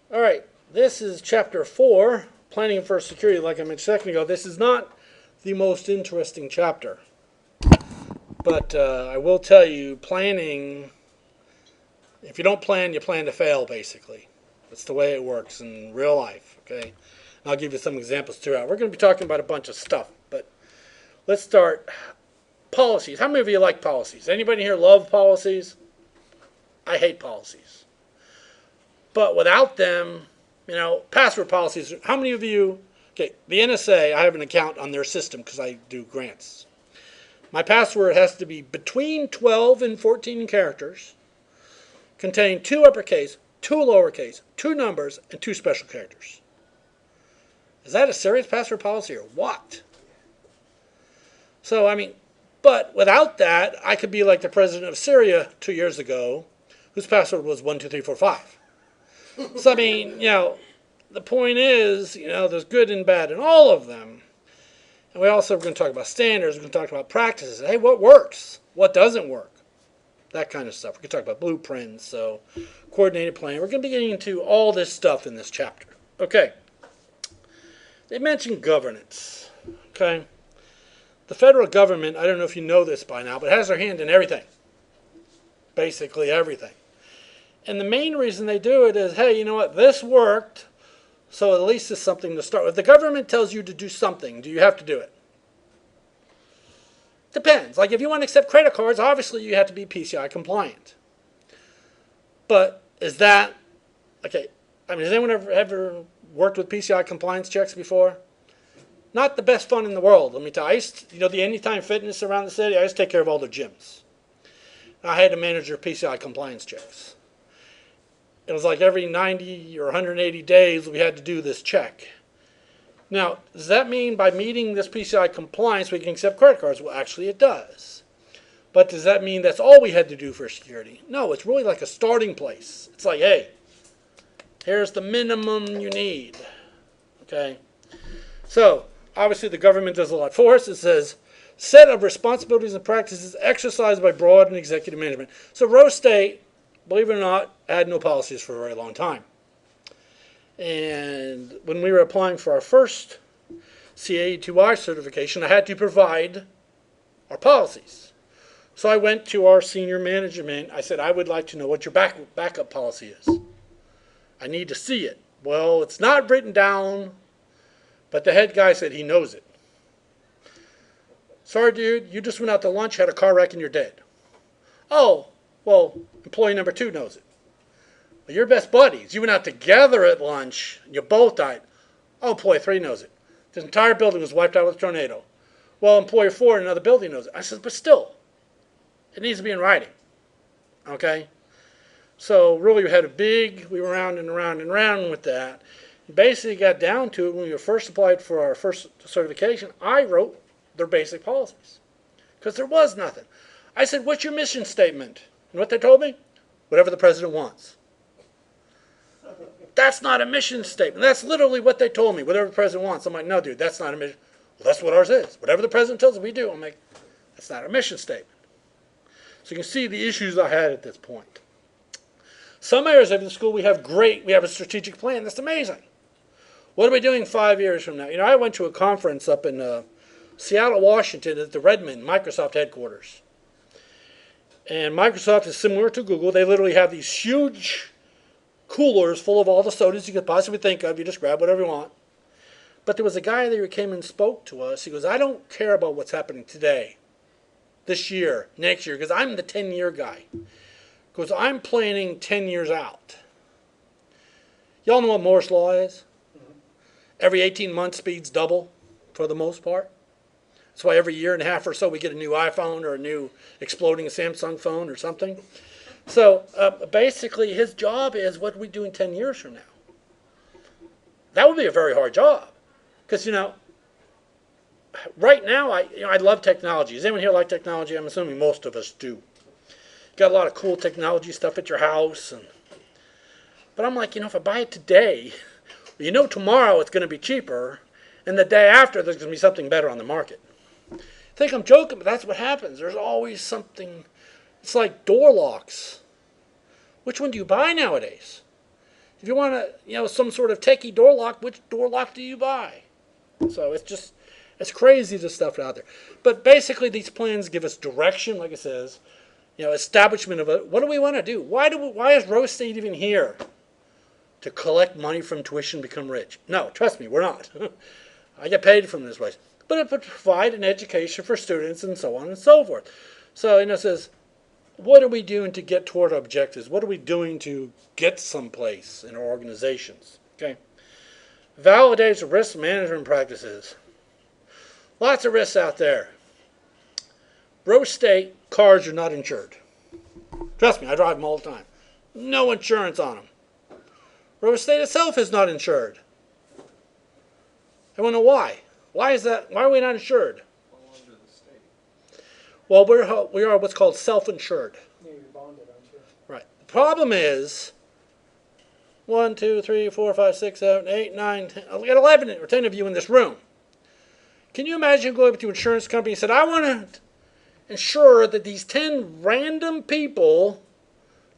All right, this is chapter 4, planning for security. Like I mentioned a second ago, this is not the most interesting chapter. But I will tell you, planning, if you don't plan, you plan to fail, basically. That's the way it works in real life, okay? And I'll give you some examples throughout. We're going to be talking about a bunch of stuff, but let's start. Policies. How many of you like policies? Anybody here love policies? I hate policies. But without them, password policies. How many of you, okay, the NSA, I have an account on their system because I do grants. My password has to be between 12 and 14 characters, contain 2 uppercase, 2 lowercase, 2 numbers, and 2 special characters. Is that a serious password policy or what? So, but without that, I could be like the president of Syria 2 years ago, whose password was 12345. So, the point is, there's good and bad in all of them. And we also are going to talk about standards. We're going to talk about practices. Hey, what works? What doesn't work? That kind of stuff. We're going to talk about blueprints, so coordinated planning. We're going to be getting into all this stuff in this chapter. Okay. They mentioned governance. Okay. The federal government, I don't know if you know this by now, but has their hand in everything. Basically everything. And the main reason they do it is, hey, you know what? This worked, so at least it's something to start with. The government tells you to do something. Do you have to do it? Depends. Like if you want to accept credit cards, obviously you have to be PCI compliant. But is that, okay, has anyone ever worked with PCI compliance checks before? Not the best fun in the world, let me tell you. The Anytime Fitness around the city, I used to take care of all the gyms. I had to manage their PCI compliance checks. It was like every 90 or 180 days we had to do this check. Now, does that mean by meeting this PCI compliance we can accept credit cards? Well, actually it does. But does that mean that's all we had to do for security? No, it's really like a starting place. It's like, hey, here's the minimum you need. Okay? So, obviously the government does a lot for us. It says, set of responsibilities and practices exercised by broad and executive management. So Rose State, believe it or not, had no policies for a very long time. And when we were applying for our first CA2I certification, I had to provide our policies. So I went to our senior management. I said, I would like to know what your backup policy is. I need to see it. Well, it's not written down, but the head guy said he knows it. Sorry, dude, you just went out to lunch, had a car wreck, and you're dead. Oh, well, employee number 2 knows it. Well, you're best buddies. You went out together at lunch, and you both died. Oh, employee 3 knows it. This entire building was wiped out with a tornado. Well, employee 4 in another building knows it. I said, but still, it needs to be in writing. Okay? So really we were round and around and around with that. Basically got down to it when we first applied for our first certification. I wrote their basic policies because there was nothing. I said, what's your mission statement? And what they told me? Whatever the president wants. That's not a mission statement. That's literally what they told me, whatever the president wants. I'm like, no, dude, that's not a mission. Well, that's what ours is. Whatever the president tells us, we do. I'm like, that's not a mission statement. So you can see the issues I had at this point. Some areas of the school we have a strategic plan. That's amazing. What are we doing 5 years from now? I went to a conference up in Seattle, Washington at the Redmond Microsoft headquarters. And Microsoft is similar to Google. They literally have these huge coolers full of all the sodas you could possibly think of. You just grab whatever you want. But there was a guy there who came and spoke to us. He goes, I don't care about what's happening today, this year, next year, because I'm the 10-year guy. Because I'm planning 10 years out. Y'all know what Moore's Law is? Every 18 months, speeds double for the most part. That's why every year and a half or so we get a new iPhone or a new exploding Samsung phone or something. So basically his job is what we do in 10 years from now. That would be a very hard job. Because, right now I love technology. Does anyone here like technology? I'm assuming most of us do. Got a lot of cool technology stuff at your house. But I'm like, if I buy it today, tomorrow it's going to be cheaper. And the day after there's going to be something better on the market. I think I'm joking, but that's what happens. There's always something. It's like door locks. Which one do you buy nowadays? If you want some sort of techie door lock, which door lock do you buy? So it's crazy the stuff out there. But basically these plans give us direction, like it says, establishment of it. What do we want to do? Why is Rose State even here? To collect money from tuition, become rich? No, trust me, we're not. I get paid from this place. But it would provide an education for students and so on and so forth. So, it says, what are we doing to get toward our objectives? What are we doing to get someplace in our organizations? Okay. Validates risk management practices. Lots of risks out there. Rose State cars are not insured. Trust me, I drive them all the time. No insurance on them. Rose State itself is not insured. I want to know why. Why is that? Why are we not insured? Under the state. Well, we are what's called self-insured. Yeah, you're bonded, aren't you? Right. The problem is 1, 2, 3, 4, 5, 6, 7, 8, 9, 10. We got 11 or 10 of you in this room. Can you imagine going up to an insurance company and said, I want to ensure that these 10 random people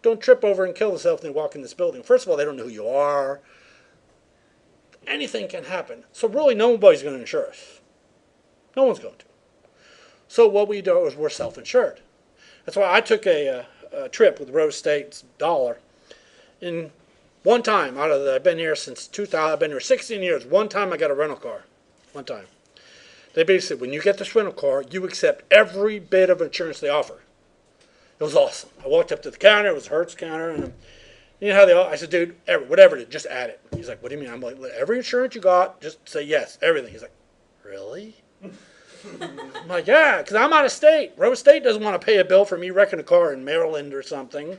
don't trip over and kill themselves when they walk in this building? First of all, they don't know who you are. Anything can happen. So really, nobody's going to insure us. No one's going to. So what we do is we're self-insured. That's why I took a trip with Rose State's dollar. In one time, I've been here since 2000. I've been here 16 years. One time I got a rental car. One time. They basically said, when you get this rental car, you accept every bit of insurance they offer. It was awesome. I walked up to the counter. It was Hertz counter. And I said, dude, whatever it is, just add it. He's like, what do you mean? I'm like, every insurance you got, just say yes, everything. He's like, really? I'm like, yeah, because I'm out of state. Rose State doesn't want to pay a bill for me wrecking a car in Maryland or something.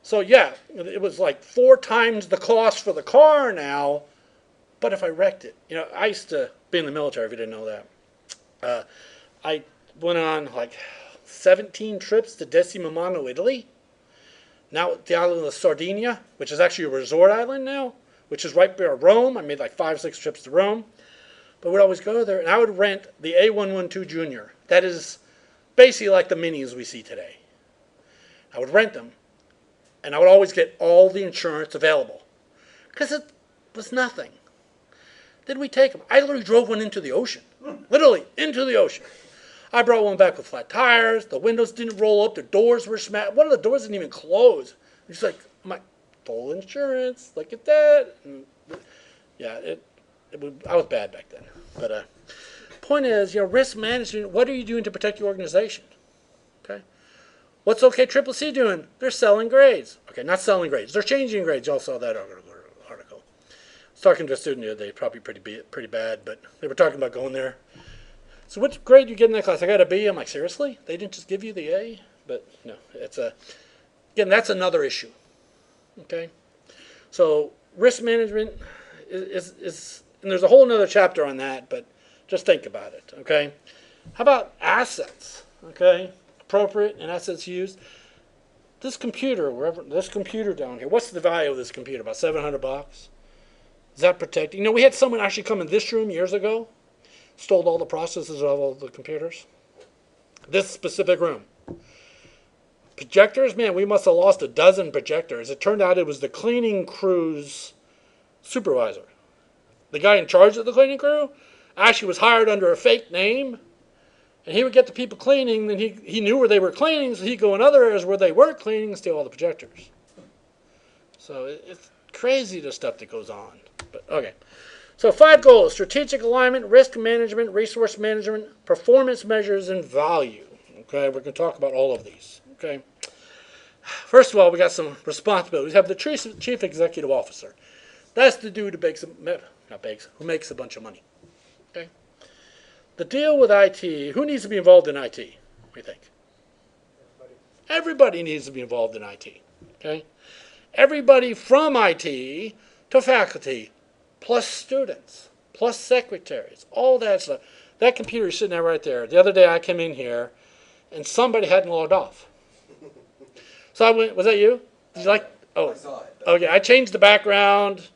So, yeah, it was like 4 times the cost for the car now. But if I wrecked it, I used to be in the military, if you didn't know that. I went on like 17 trips to Decimamano, Italy. Now the island of Sardinia, which is actually a resort island now, which is right by Rome. I made like 5, 6 trips to Rome. But we'd always go there, and I would rent the A112 Junior. That is basically like the minis we see today. I would rent them, and I would always get all the insurance available because it was nothing. Then we take them. I literally drove one into the ocean. Literally, into the ocean. I brought one back with flat tires. The windows didn't roll up. The doors were smashed. One of the doors didn't even close. It's like, full insurance. Look at that. And, yeah, I was bad back then. But point is, risk management, what are you doing to protect your organization? Okay. What's OK CCC doing? They're selling grades. Okay, not selling grades. They're changing grades. You all saw that article. I was talking to a student the other day, probably pretty bad, but they were talking about going there. So what grade you get in that class? I got a B. I'm like, seriously? They didn't just give you the A? But no, again, that's another issue. Okay? So risk management is and there's a whole other chapter on that, but just think about it. Okay? How about assets? Okay? Appropriate and assets used. This computer down here, what's the value of this computer? About $700? Is that protected? We had someone actually come in this room years ago, stole all the processors of all the computers. This specific room. Projectors, man, we must have lost a dozen projectors. It turned out it was the cleaning crew's supervisor. The guy in charge of the cleaning crew actually was hired under a fake name, and he would get the people cleaning, and he knew where they were cleaning, so he'd go in other areas where they weren't cleaning and steal all the projectors. So it's crazy the stuff that goes on. But okay. So 5 goals: strategic alignment, risk management, resource management, performance measures, and value. Okay, we're going to talk about all of these. Okay. First of all, we got some responsibilities. We have the chief executive officer. That's the dude who makes a bunch of money. Okay. The deal with IT, who needs to be involved in IT? What do you think? Everybody needs to be involved in IT. Okay. Everybody from IT to faculty, plus students, plus secretaries, all that stuff. That computer is sitting there right there. The other day I came in here, and somebody hadn't logged off. So I went, was that you? Did you like? Oh, I saw it. Okay, I changed the background.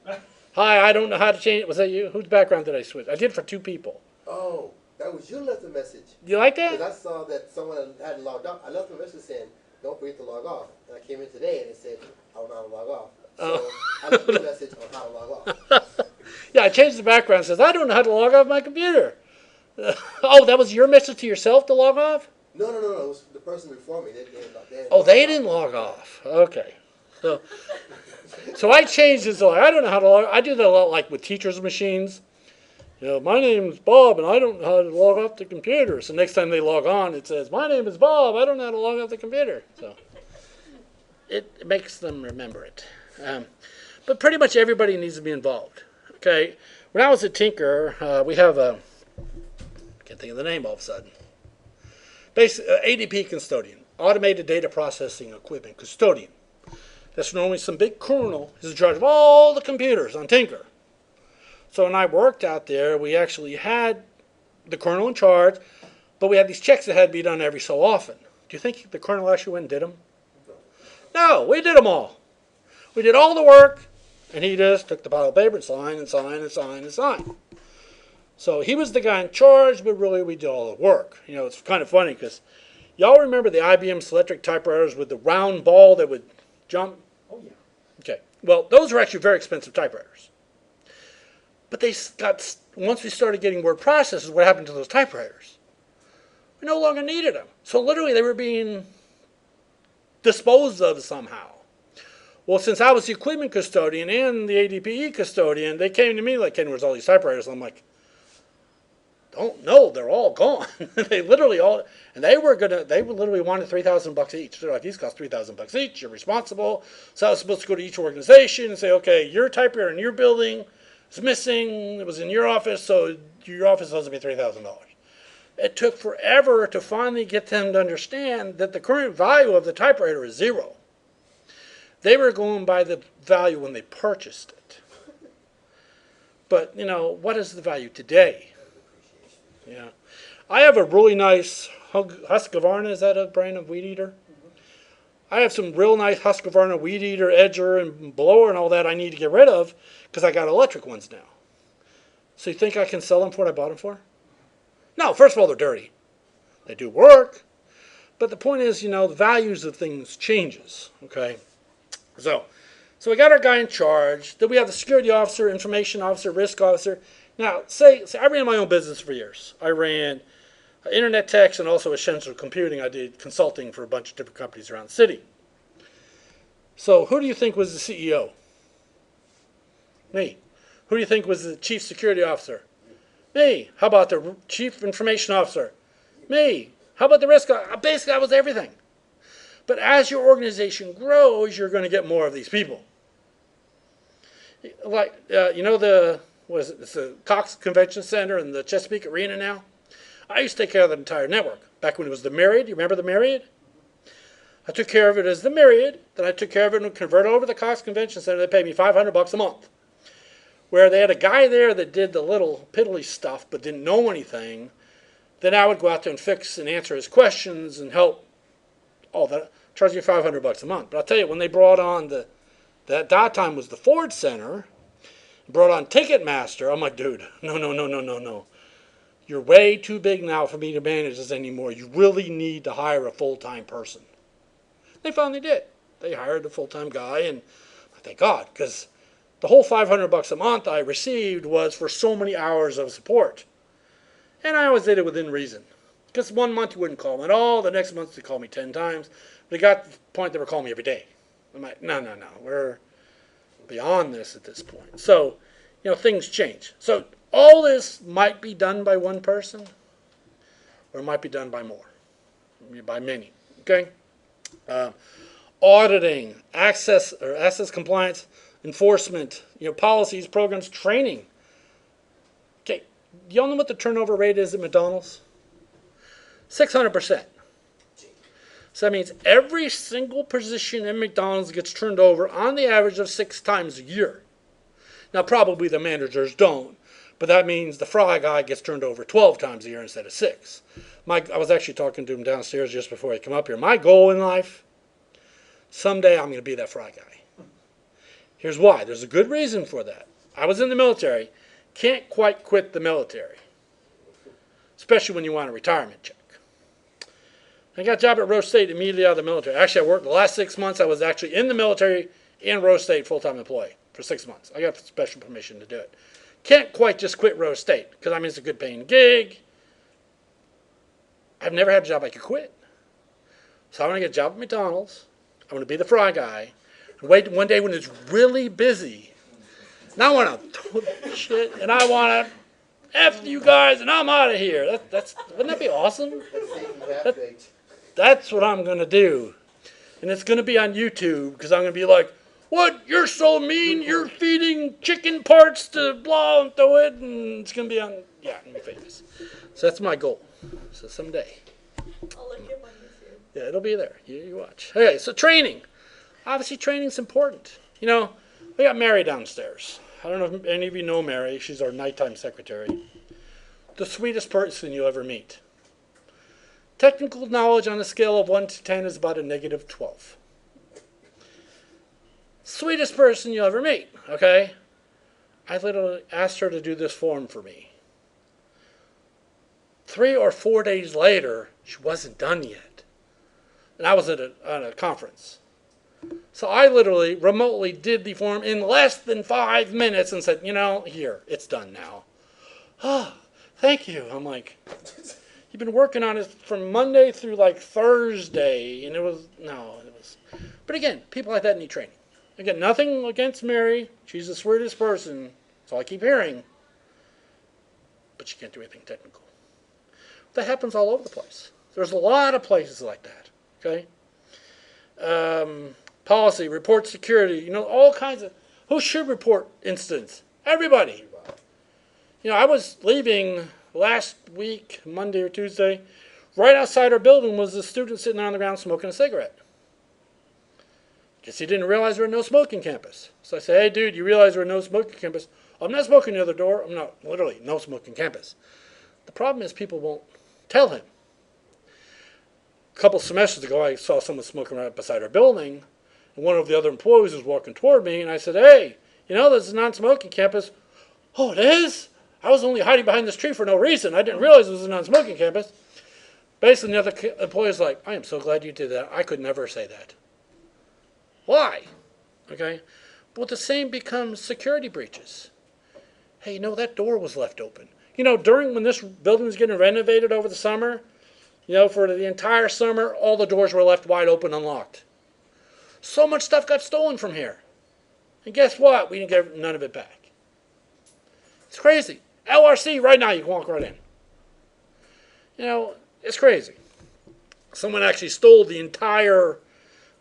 Hi, I don't know how to change it. Was that you? Whose background did I switch? I did for 2 people. Oh, that was you left a message. You like that? Because I saw that someone hadn't logged off. I left a message saying, don't forget to log off. And I came in today and it said, I don't know how to log off. So I left a message on how to log off. Yeah, I changed the background. It says, I don't know how to log off my computer. Oh, that was your message to yourself to log off? No. It was the person before me. They They didn't log off. Okay. So I changed it. So I don't know how to log. I do that a lot, like with teachers' machines. My name's Bob, and I don't know how to log off the computer. So next time they log on, it says, my name is Bob. I don't know how to log off the computer. So it makes them remember it. But pretty much everybody needs to be involved. Okay. When I was at Tinker, we have a, can't think of the name all of a sudden. ADP custodian, automated data processing equipment custodian. That's normally some big colonel who's in charge of all the computers on Tinker. So when I worked out there, we actually had the colonel in charge, but we had these checks that had to be done every so often. Do you think the colonel actually went and did them? No, we did them all. We did all the work, and he just took the pile of paper and signed and signed and signed and signed. So he was the guy in charge, but really we did all the work. It's kind of funny because y'all remember the IBM Selectric typewriters with the round ball that would jump? Oh, yeah. Okay. Well, those were actually very expensive typewriters. But once we started getting word processors, what happened to those typewriters? We no longer needed them. So literally they were being disposed of somehow. Well, since I was the equipment custodian and the ADPE custodian, they came to me like, Ken, where's all these typewriters? And I'm like, don't know, they're all gone. They literally all, and they literally wanted $3,000 each. They're like, these cost $3,000 each, you're responsible. So I was supposed to go to each organization and say, okay, your typewriter in your building is missing, it was in your office, so your office owes me $3,000. It took forever to finally get them to understand that the current value of the typewriter is zero. They were going by the value when they purchased it. But, what is the value today? Yeah. I have a really nice Husqvarna, is that a brand of weed eater? I have some real nice Husqvarna weed eater, edger, and blower and all that I need to get rid of because I got electric ones now. So you think I can sell them for what I bought them for? No, first of all, they're dirty. They do work. But the point is, the values of things changes, okay? So we got our guy in charge. Then we have the security officer, information officer, risk officer. Now, say I ran my own business for years. I ran internet techs and also essential computing. I did consulting for a bunch of different companies around the city. So who do you think was the CEO? Me. Who do you think was the chief security officer? Me. How about the chief information officer? Me. How about the risk officer? Basically, I was everything. But as your organization grows, you're going to get more of these people. Like, it's the Cox Convention Center and the Chesapeake Arena now. I used to take care of the entire network. Back when it was the Myriad, you remember the Myriad? I took care of it as the Myriad. Then I took care of it and converted over to the Cox Convention Center. They paid me $500 a month. Where they had a guy there that did the little piddly stuff but didn't know anything. Then I would go out there and fix and answer his questions and help. All that. Charge you $500 a month. But I'll tell you, when they brought on that time was the Ford Center, brought on Ticketmaster, I'm like, dude, no. You're way too big now for me to manage this anymore. You really need to hire a full-time person. They finally did. They hired a full-time guy, and thank God, because the whole $500 a month I received was for so many hours of support. And I always did it within reason. Because one month you wouldn't call me at all, the next month they called me 10 times. They got to the point they were calling me every day. I'm like, no, we're beyond this at this point. So, things change. So all this might be done by one person, or it might be done by more, by many. Okay? Auditing, access compliance, enforcement, policies, programs, training. Okay, do y'all know what the turnover rate is at McDonald's? 600%. So that means every single position in McDonald's gets turned over on the average of 6 times a year. Now, probably the managers don't, but that means the fry guy gets turned over 12 times a year instead of 6. I was actually talking to him downstairs just before I come up here. My goal in life, someday I'm going to be that fry guy. Here's why. There's a good reason for that. I was in the military. Can't quite quit the military, especially when you want a retirement check. I got a job at Roche State immediately out of the military. Actually, I worked the last 6 months. I was actually in the military and Rose State full-time employee for 6 months. I got special permission to do it. Can't quite just quit Rose State because I mean it's a good paying gig. I've never had a job I could quit. So I want to get a job at McDonald's. I want to be the fry guy. And wait one day when it's really busy. And I want to shit and I want to F you guys and I'm out of here. Wouldn't that be awesome? That's what I'm going to do. And it's going to be on YouTube because I'm going to be like, what? You're so mean. You're feeding chicken parts to blah and throw it. And it's going to be on, yeah, I'm going to be famous. So that's my goal. So someday. I'll look it on YouTube. Yeah, it'll be there. You watch. Okay, so training. Obviously, training's important. You know, we got Mary downstairs. I don't know if any of you know Mary. She's our nighttime secretary. The sweetest person you'll ever meet. Technical knowledge on a scale of 1 to 10 is about a -12. Sweetest person you'll ever meet, okay? I literally asked her to do this form for me. 3 or 4 days later, she wasn't done yet. And I was at a conference. So I literally remotely did the form in less than 5 minutes and said, you know, here, it's done now. Oh, thank you. I'm like, you've been working on it from Monday through like Thursday. And but again, people like that need training. Again, nothing against Mary. She's the sweetest person. That's all I keep hearing. But she can't do anything technical. That happens all over the place. There's a lot of places like that. Okay? Policy, report security, you know, all kinds of... Who should report incidents? Everybody. You know, I was leaving last week, Monday or Tuesday. Right outside our building was a student sitting there on the ground smoking a cigarette. Guess he didn't realize there was no smoking campus. So I said, hey, dude, you realize there was no smoking campus? I'm not smoking the other door. I'm not, literally, no smoking campus. The problem is people won't tell him. A couple semesters ago, I saw someone smoking right beside our building. And one of the other employees was walking toward me, and I said, hey, you know, this is a non-smoking campus. Oh, it is? I was only hiding behind this tree for no reason. I didn't realize it was a non-smoking campus. Basically, the other employee was like, I am so glad you did that. I could never say that. Why? Okay? But the same becomes security breaches. Hey, you know, that door was left open. You know, when this building was getting renovated over the summer, you know, for the entire summer, all the doors were left wide open, unlocked. So much stuff got stolen from here. And guess what? We didn't get none of it back. It's crazy. LRC, right now, you can walk right in. You know, it's crazy. Someone actually stole the entire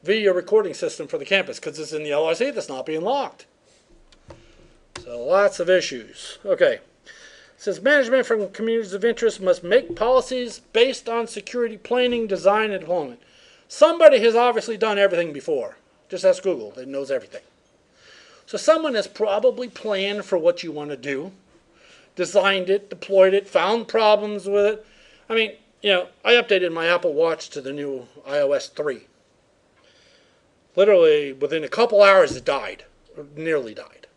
video recording system for the campus because it's in the LRC that's not being locked. So lots of issues. Okay. It says management from communities of interest must make policies based on security planning, design, and deployment. Somebody has obviously done everything before. Just ask Google. It knows everything. So someone has probably planned for what you want to do, designed it, deployed it, found problems with it. I mean, you know, I updated my Apple Watch to the new iOS 3. Literally, within a couple hours, it died, or nearly died.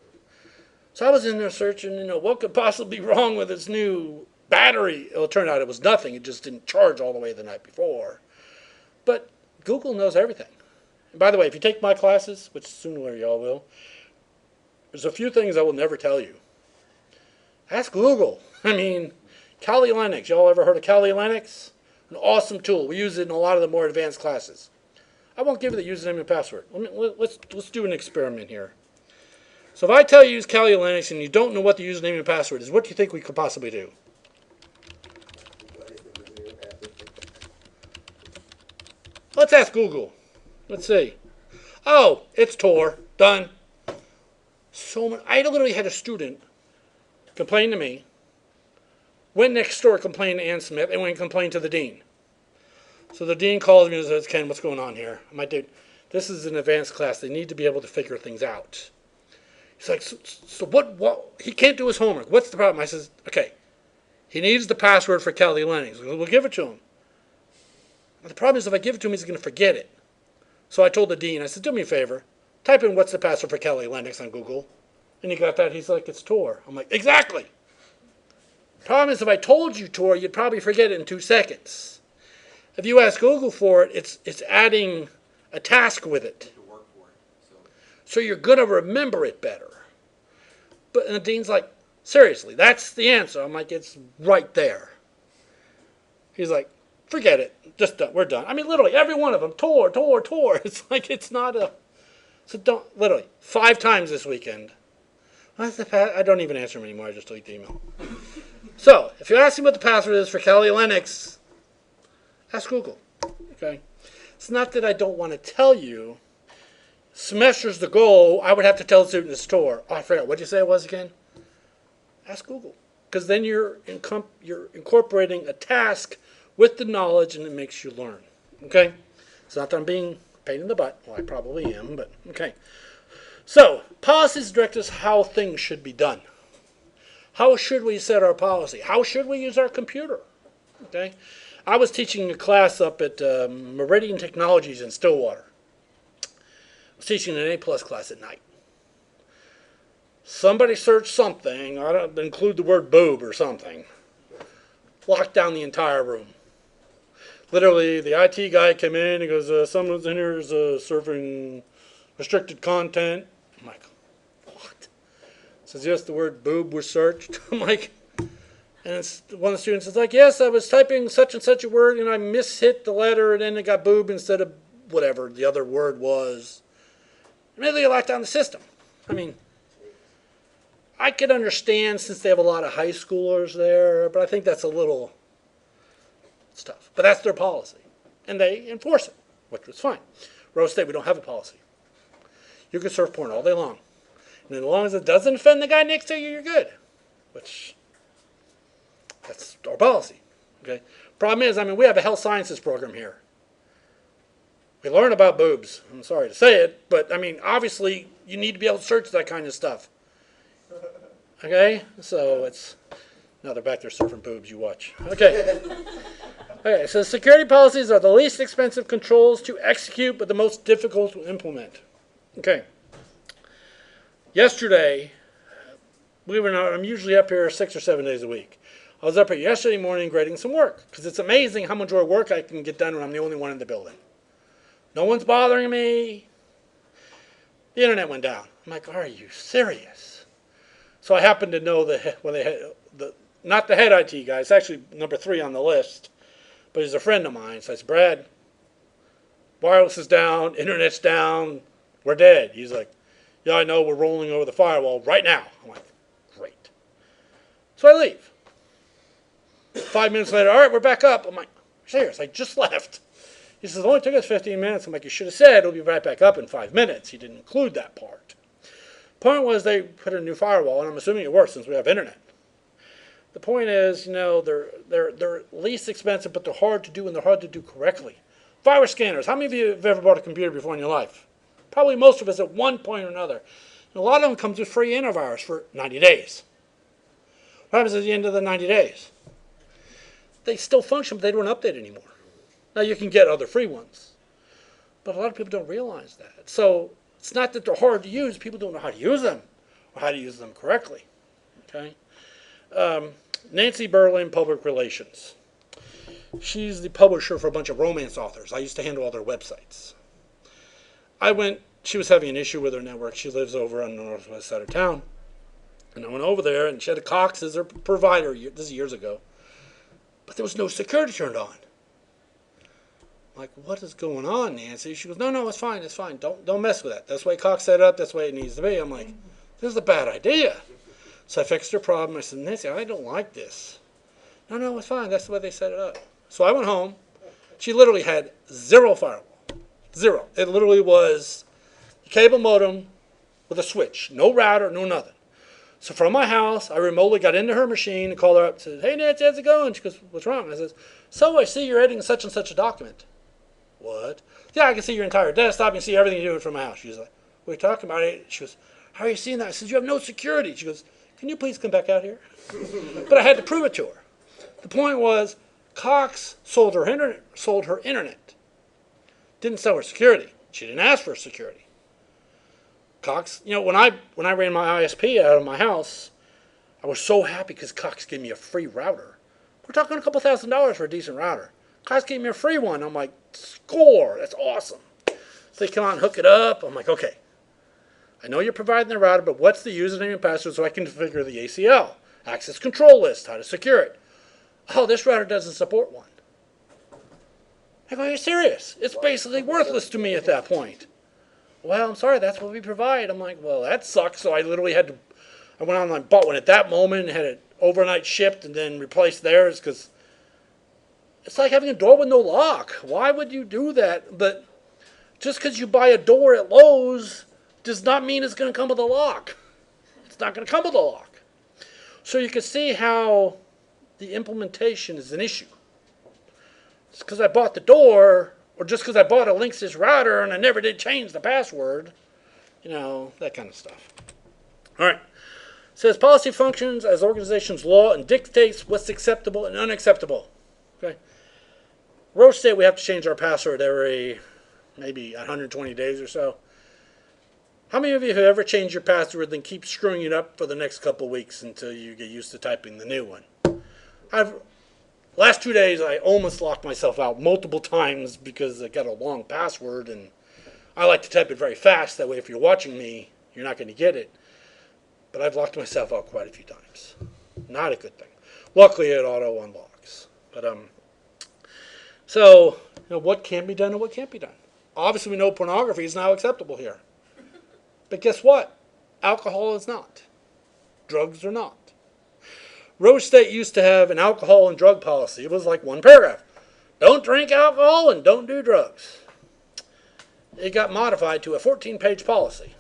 So I was in there searching, you know, what could possibly be wrong with its new battery? It turned out it was nothing. It just didn't charge all the way the night before. But Google knows everything. And by the way, if you take my classes, which sooner y'all will, there's a few things I will never tell you. Ask Google. I mean, Kali Linux. Y'all ever heard of Kali Linux? An awesome tool. We use it in a lot of the more advanced classes. I won't give you the username and password. Let's do an experiment here. So if I tell you to use Kali Linux and you don't know what the username and password is, what do you think we could possibly do? Let's ask Google. Let's see. Oh, it's Tor. Done. I literally had a student complain to me, went next door, complained to Ann Smith, and went and complained to the dean. So the dean calls me and says, Ken, what's going on here? I'm like, dude, this is an advanced class. They need to be able to figure things out. He's like, so what? He can't do his homework. What's the problem? I says, okay, he needs the password for Kali Linux. We'll give it to him. But the problem is if I give it to him, he's going to forget it. So I told the dean, I said, do me a favor. Type in what's the password for Kali Linux on Google. And he got that. He's like, it's Tor. I'm like, exactly. Problem is if I told you Tor, you'd probably forget it in 2 seconds. If you ask Google for it, it's adding a task with it. To work for it. So you're going to remember it better. But and the dean's like, seriously, that's the answer. I'm like, it's right there. He's like, forget it. Just done. We're done. I mean, literally, every one of them, tore. It's like, it's not a... So don't, literally, 5 times this weekend. I don't even answer them anymore. I just delete the email. So, if you're asking what the password is for Kali Linux, ask Google. Okay? It's not that I don't want to tell you. Semester's the goal. I would have to tell the student in the store. Oh, I forgot. What did you say it was again? Ask Google. Because then you're incorporating a task with the knowledge, and it makes you learn. Okay? It's not that I'm being a pain in the butt. Well, I probably am, but okay. So, policies direct us how things should be done. How should we set our policy? How should we use our computer? Okay? I was teaching a class up at Meridian Technologies in Stillwater. I was teaching an A-plus class at night. Somebody searched something, I don't include the word boob or something, locked down the entire room. Literally, the IT guy came in and goes, someone's in here is surfing restricted content. I'm like, what? Says, yes, the word boob was searched. I'm like, and it's, one of the students is like, yes, I was typing such and such a word, and I mishit the letter, and then it got boob instead of whatever the other word was. Immediately locked down the system. I mean, I could understand since they have a lot of high schoolers there, but I think that's a little tough. But that's their policy, and they enforce it, which was fine. Rose State, we don't have a policy. You can surf porn all day long. And as long as it doesn't offend the guy next to you, you're good. Which, that's our policy. Okay. Problem is, I mean, we have a health sciences program here. We learn about boobs. I'm sorry to say it, but I mean, obviously, you need to be able to search that kind of stuff. Okay? So it's, now they're back there surfing boobs, you watch. Okay. Okay, so security policies are the least expensive controls to execute, but the most difficult to implement. Okay. Yesterday, believe it or not, I'm usually up here 6 or 7 days a week. I was up here yesterday morning grading some work, because it's amazing how much more work I can get done when I'm the only one in the building. No one's bothering me. The internet went down. I'm like, are you serious? So I happen to know when they had not the head IT guy, it's actually number 3 on the list, but he's a friend of mine. So I said, Brad, wireless is down, internet's down, we're dead. He's like, yeah, I know, we're rolling over the firewall right now. I'm like, great. So I leave. 5 minutes later, all right, we're back up. I'm like, serious, I just left. He says, it only took us 15 minutes. I'm like, you should have said it'll be right back up in 5 minutes. He didn't include that part. Point was they put in a new firewall, and I'm assuming it works since we have internet. The point is, you know, they're least expensive, but they're hard to do, and they're hard to do correctly. Virus scanners. How many of you have ever bought a computer before in your life? Probably most of us at one point or another. And a lot of them comes with free antivirus for 90 days. What happens at the end of the 90 days? They still function, but they don't update anymore. Now you can get other free ones. But a lot of people don't realize that. So it's not that they're hard to use. People don't know how to use them or how to use them correctly. Okay. Nancy Berlin, Public Relations. She's the publisher for a bunch of romance authors. I used to handle all their websites. She was having an issue with her network. She lives over on the northwest side of town. And I went over there, and she had a Cox as her provider. This is years ago. But there was no security turned on. I'm like, what is going on, Nancy? She goes, no, it's fine, it's fine. Don't mess with that. That's the way Cox set it up. That's the way it needs to be. I'm like, this is a bad idea. So I fixed her problem. I said, Nancy, I don't like this. No, it's fine. That's the way they set it up. So I went home. She literally had 0 firewall. 0. It literally was a cable modem with a switch. No router, no nothing. So from my house, I remotely got into her machine and called her up and said, hey, Nancy, how's it going? She goes, what's wrong? I says, so I see you're editing such and such a document. What? Yeah, I can see your entire desktop. You can see everything you're doing from my house. She's like, what are you talking about? She goes, how are you seeing that? I said, you have no security. She goes, can you please come back out here? But I had to prove it to her. The point was, Cox sold her internet. Didn't sell her security. She didn't ask for security. Cox, you know, when I ran my ISP out of my house, I was so happy because Cox gave me a free router. We're talking a couple $1,000s for a decent router. Cox gave me a free one. I'm like, score, that's awesome. So they come out and hook it up. I'm like, okay. I know you're providing the router, but what's the username and password so I can configure the ACL? Access control list, how to secure it. Oh, this router doesn't support one. I go, are you serious? It's basically worthless to me at that point. Well, I'm sorry, that's what we provide. I'm like, well, that sucks. So I literally had to, I went online and bought one at that moment, had it overnight shipped, and then replaced theirs because it's like having a door with no lock. Why would you do that? But just because you buy a door at Lowe's does not mean it's going to come with a lock. It's not going to come with a lock. So you can see how the implementation is an issue. Just because I bought the door, or just because I bought a Linksys router and I never did change the password, that kind of stuff. All right. It says policy functions as organization's law and dictates what's acceptable and unacceptable. Okay. Roche State, we have to change our password every maybe 120 days or so. How many of you have ever changed your password and keep screwing it up for the next couple of weeks until you get used to typing the new one? Last 2 days, I almost locked myself out multiple times because I got a long password, and I like to type it very fast. That way, if you're watching me, you're not going to get it. But I've locked myself out quite a few times. Not a good thing. Luckily, it auto unlocks. But so what can be done and what can't be done. Obviously, we know pornography is now acceptable here. But guess what? Alcohol is not. Drugs are not. Roche State used to have an alcohol and drug policy. It was like one paragraph. Don't drink alcohol and don't do drugs. It got modified to a 14-page policy.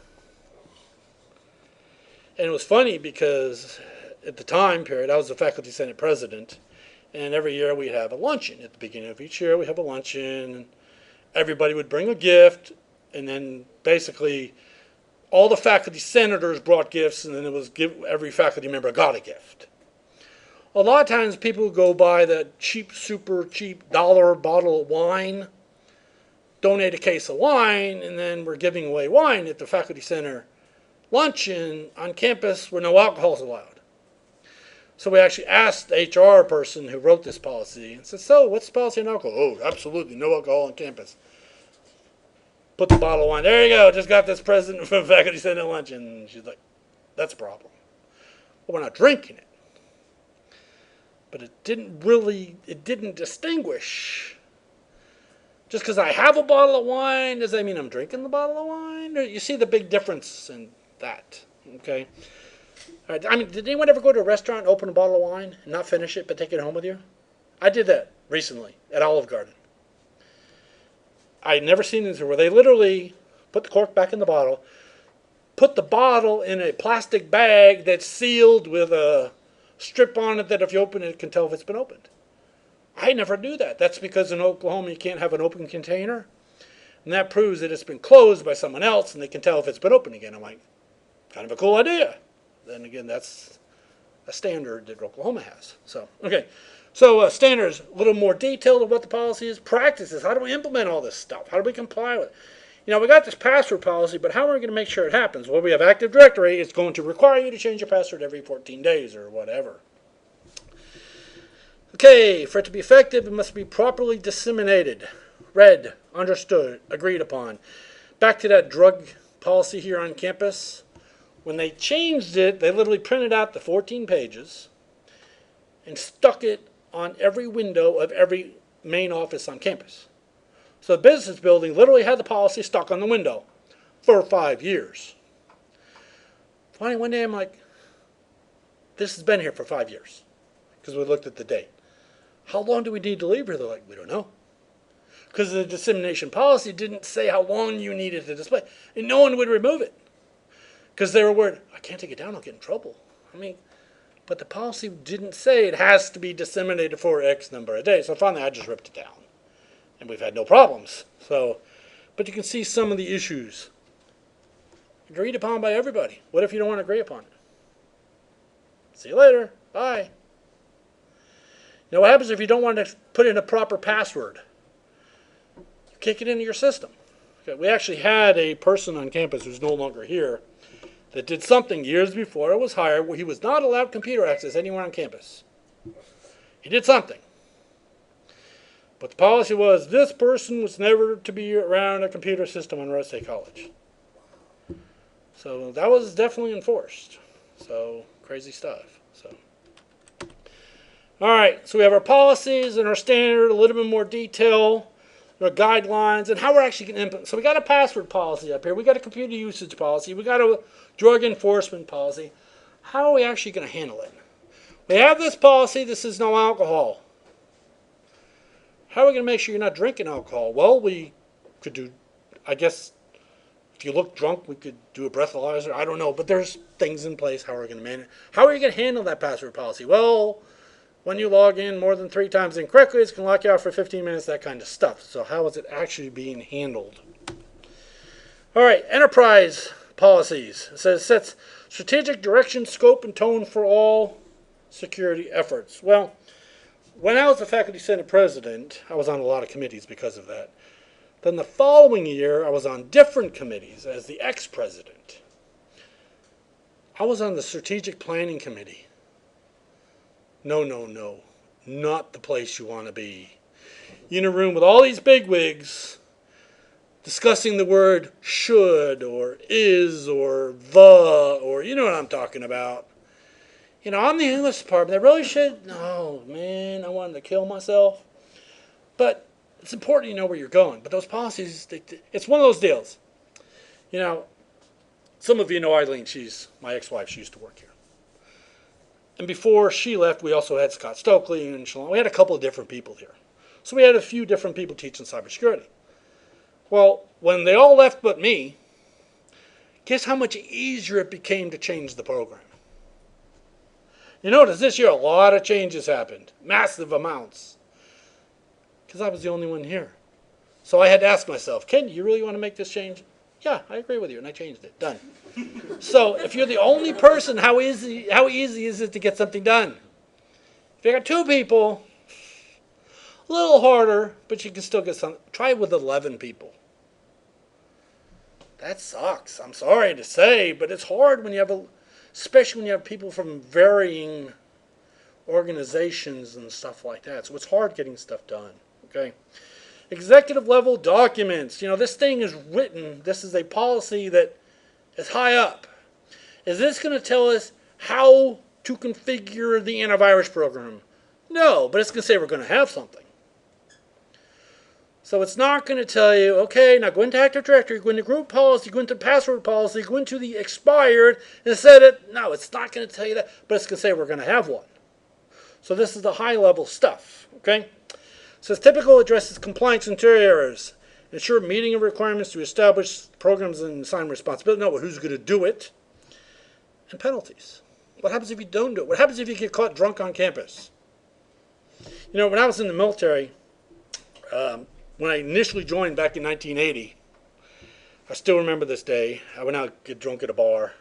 And it was funny because at the time period, I was the faculty senate president, and every year we'd have a luncheon. At the beginning of each year, we have a luncheon, and everybody would bring a gift, and then basically all the faculty senators brought gifts, and then it was every faculty member got a gift. A lot of times people go buy the cheap, super cheap $1 bottle of wine, donate a case of wine, and then we're giving away wine at the faculty center luncheon on campus where no alcohol is allowed. So we actually asked the HR person who wrote this policy and said, so what's the policy on alcohol? Oh, absolutely no alcohol on campus. Put the bottle of wine, there you go, just got this present from faculty senate luncheon. And she's like, that's a problem. Well, we're not drinking it. But it didn't distinguish. Just because I have a bottle of wine, does that mean I'm drinking the bottle of wine? You see the big difference in that, okay? All right, I mean, did anyone ever go to a restaurant and open a bottle of wine and not finish it but take it home with you? I did that recently at Olive Garden. I'd never seen this where they literally put the cork back in the bottle, put the bottle in a plastic bag that's sealed with a strip on it that if you open it, it can tell if it's been opened. I never knew that. That's because in Oklahoma you can't have an open container. And that proves that it's been closed by someone else and they can tell if it's been open again. I'm like, kind of a cool idea. Then again, that's a standard that Oklahoma has. So, okay. So standards, a little more detailed of what the policy is. Practices, how do we implement all this stuff? How do we comply with it? We got this password policy, but how are we going to make sure it happens? Well, we have Active Directory. It's going to require you to change your password every 14 days or whatever. Okay, for it to be effective, it must be properly disseminated, read, understood, agreed upon. Back to that drug policy here on campus. When they changed it, they literally printed out the 14 pages and stuck it on every window of every main office on campus. So the business building literally had the policy stuck on the window for 5 years. Finally, one day I'm like, this has been here for 5 years because we looked at the date. How long do we need to leave here? They're like, we don't know. Because the dissemination policy didn't say how long you needed to display. And no one would remove it. Because they were worried, I can't take it down, I'll get in trouble. But the policy didn't say it has to be disseminated for X number of days. So finally I just ripped it down. And we've had no problems. But you can see some of the issues. Agreed upon by everybody. What if you don't want to agree upon it? See you later. Bye. What happens if you don't want to put in a proper password? You kick it into your system. Okay, we actually had a person on campus who's no longer here that did something years before I was hired where he was not allowed computer access anywhere on campus. He did something. But the policy was this person was never to be around a computer system on Rose State College. So that was definitely enforced. So crazy stuff. So. All right, so we have our policies and our standard, a little bit more detail, our guidelines, and how we're actually going to implement. So we got a password policy up here. We got a computer usage policy. We got a drug enforcement policy. How are we actually going to handle it? We have this policy. This is no alcohol. How are we going to make sure you're not drinking alcohol? Well, we could do, I guess, if you look drunk, we could do a breathalyzer. I don't know, but there's things in place. How are we going to manage it? How are you going to handle that password policy? Well, when you log in more than 3 times incorrectly, it's going to lock you out for 15 minutes, that kind of stuff. So how is it actually being handled? All right, enterprise policies. It says sets strategic direction, scope, and tone for all security efforts. Well, when I was a faculty senate president, I was on a lot of committees because of that. Then the following year, I was on different committees as the ex-president. I was on the strategic planning committee. No, no, no. Not the place you want to be. You're in a room with all these bigwigs discussing the word should or is or the or you know what I'm talking about. You know, I'm the English department. They really should. No, man, I wanted to kill myself. But it's important you know where you're going. But those policies, it's one of those deals. You know, some of you know Eileen. She's my ex-wife. She used to work here. And before she left, we also had Scott Stokely and Shalon. We had a couple of different people here. So we had a few different people teaching cybersecurity. Well, when they all left but me, guess how much easier it became to change the program? You notice this year a lot of changes happened. Massive amounts. Because I was the only one here. So I had to ask myself, Ken, do you really want to make this change? Yeah, I agree with you, and I changed it. Done. So if you're the only person, how easy is it to get something done? If you got 2 people, a little harder, but you can still get something. Try it with 11 people. That sucks. I'm sorry to say, but it's hard when you have especially when you have people from varying organizations and stuff like that. So it's hard getting stuff done. Okay. Executive level documents. You know, this thing is written. This is a policy that is high up. Is this going to tell us how to configure the antivirus program? No, but it's going to say we're going to have something. So it's not going to tell you, okay, now go into Active Directory, go into group policy, go into password policy, go into the expired, and set it. No, it's not going to tell you that, but it's going to say we're going to have one. So this is the high level stuff, okay? It says typical addresses compliance and interior errors. Ensure meeting of requirements to establish programs and assign responsibility. No, who's going to do it? And penalties. What happens if you don't do it? What happens if you get caught drunk on campus? You know, when I was in the military, when I initially joined back in 1980, I still remember this day. I went out get drunk at a bar.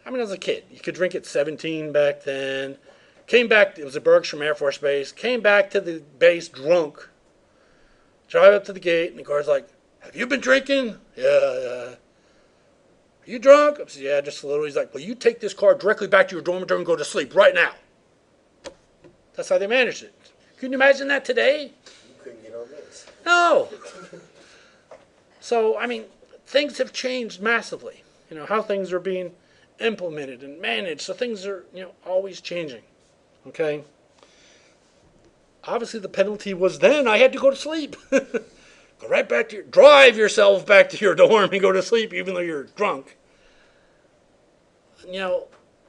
I mean, I was a kid. You could drink at 17 back then. Came back, it was at Bergstrom Air Force Base. Came back to the base drunk. Drive up to the gate, and the guard's like, have you been drinking? Yeah. Are you drunk? I said, yeah, just a little. He's like, well, you take this car directly back to your dormitory and go to sleep right now. That's how they managed it. Can you imagine that today? You couldn't get on this. No. So, I mean, things have changed massively. You know, how things are being implemented and managed. So things are, you know, always changing. Okay? Obviously, the penalty was then I had to go to sleep. Go right back to drive yourself back to your dorm and go to sleep even though you're drunk. You know,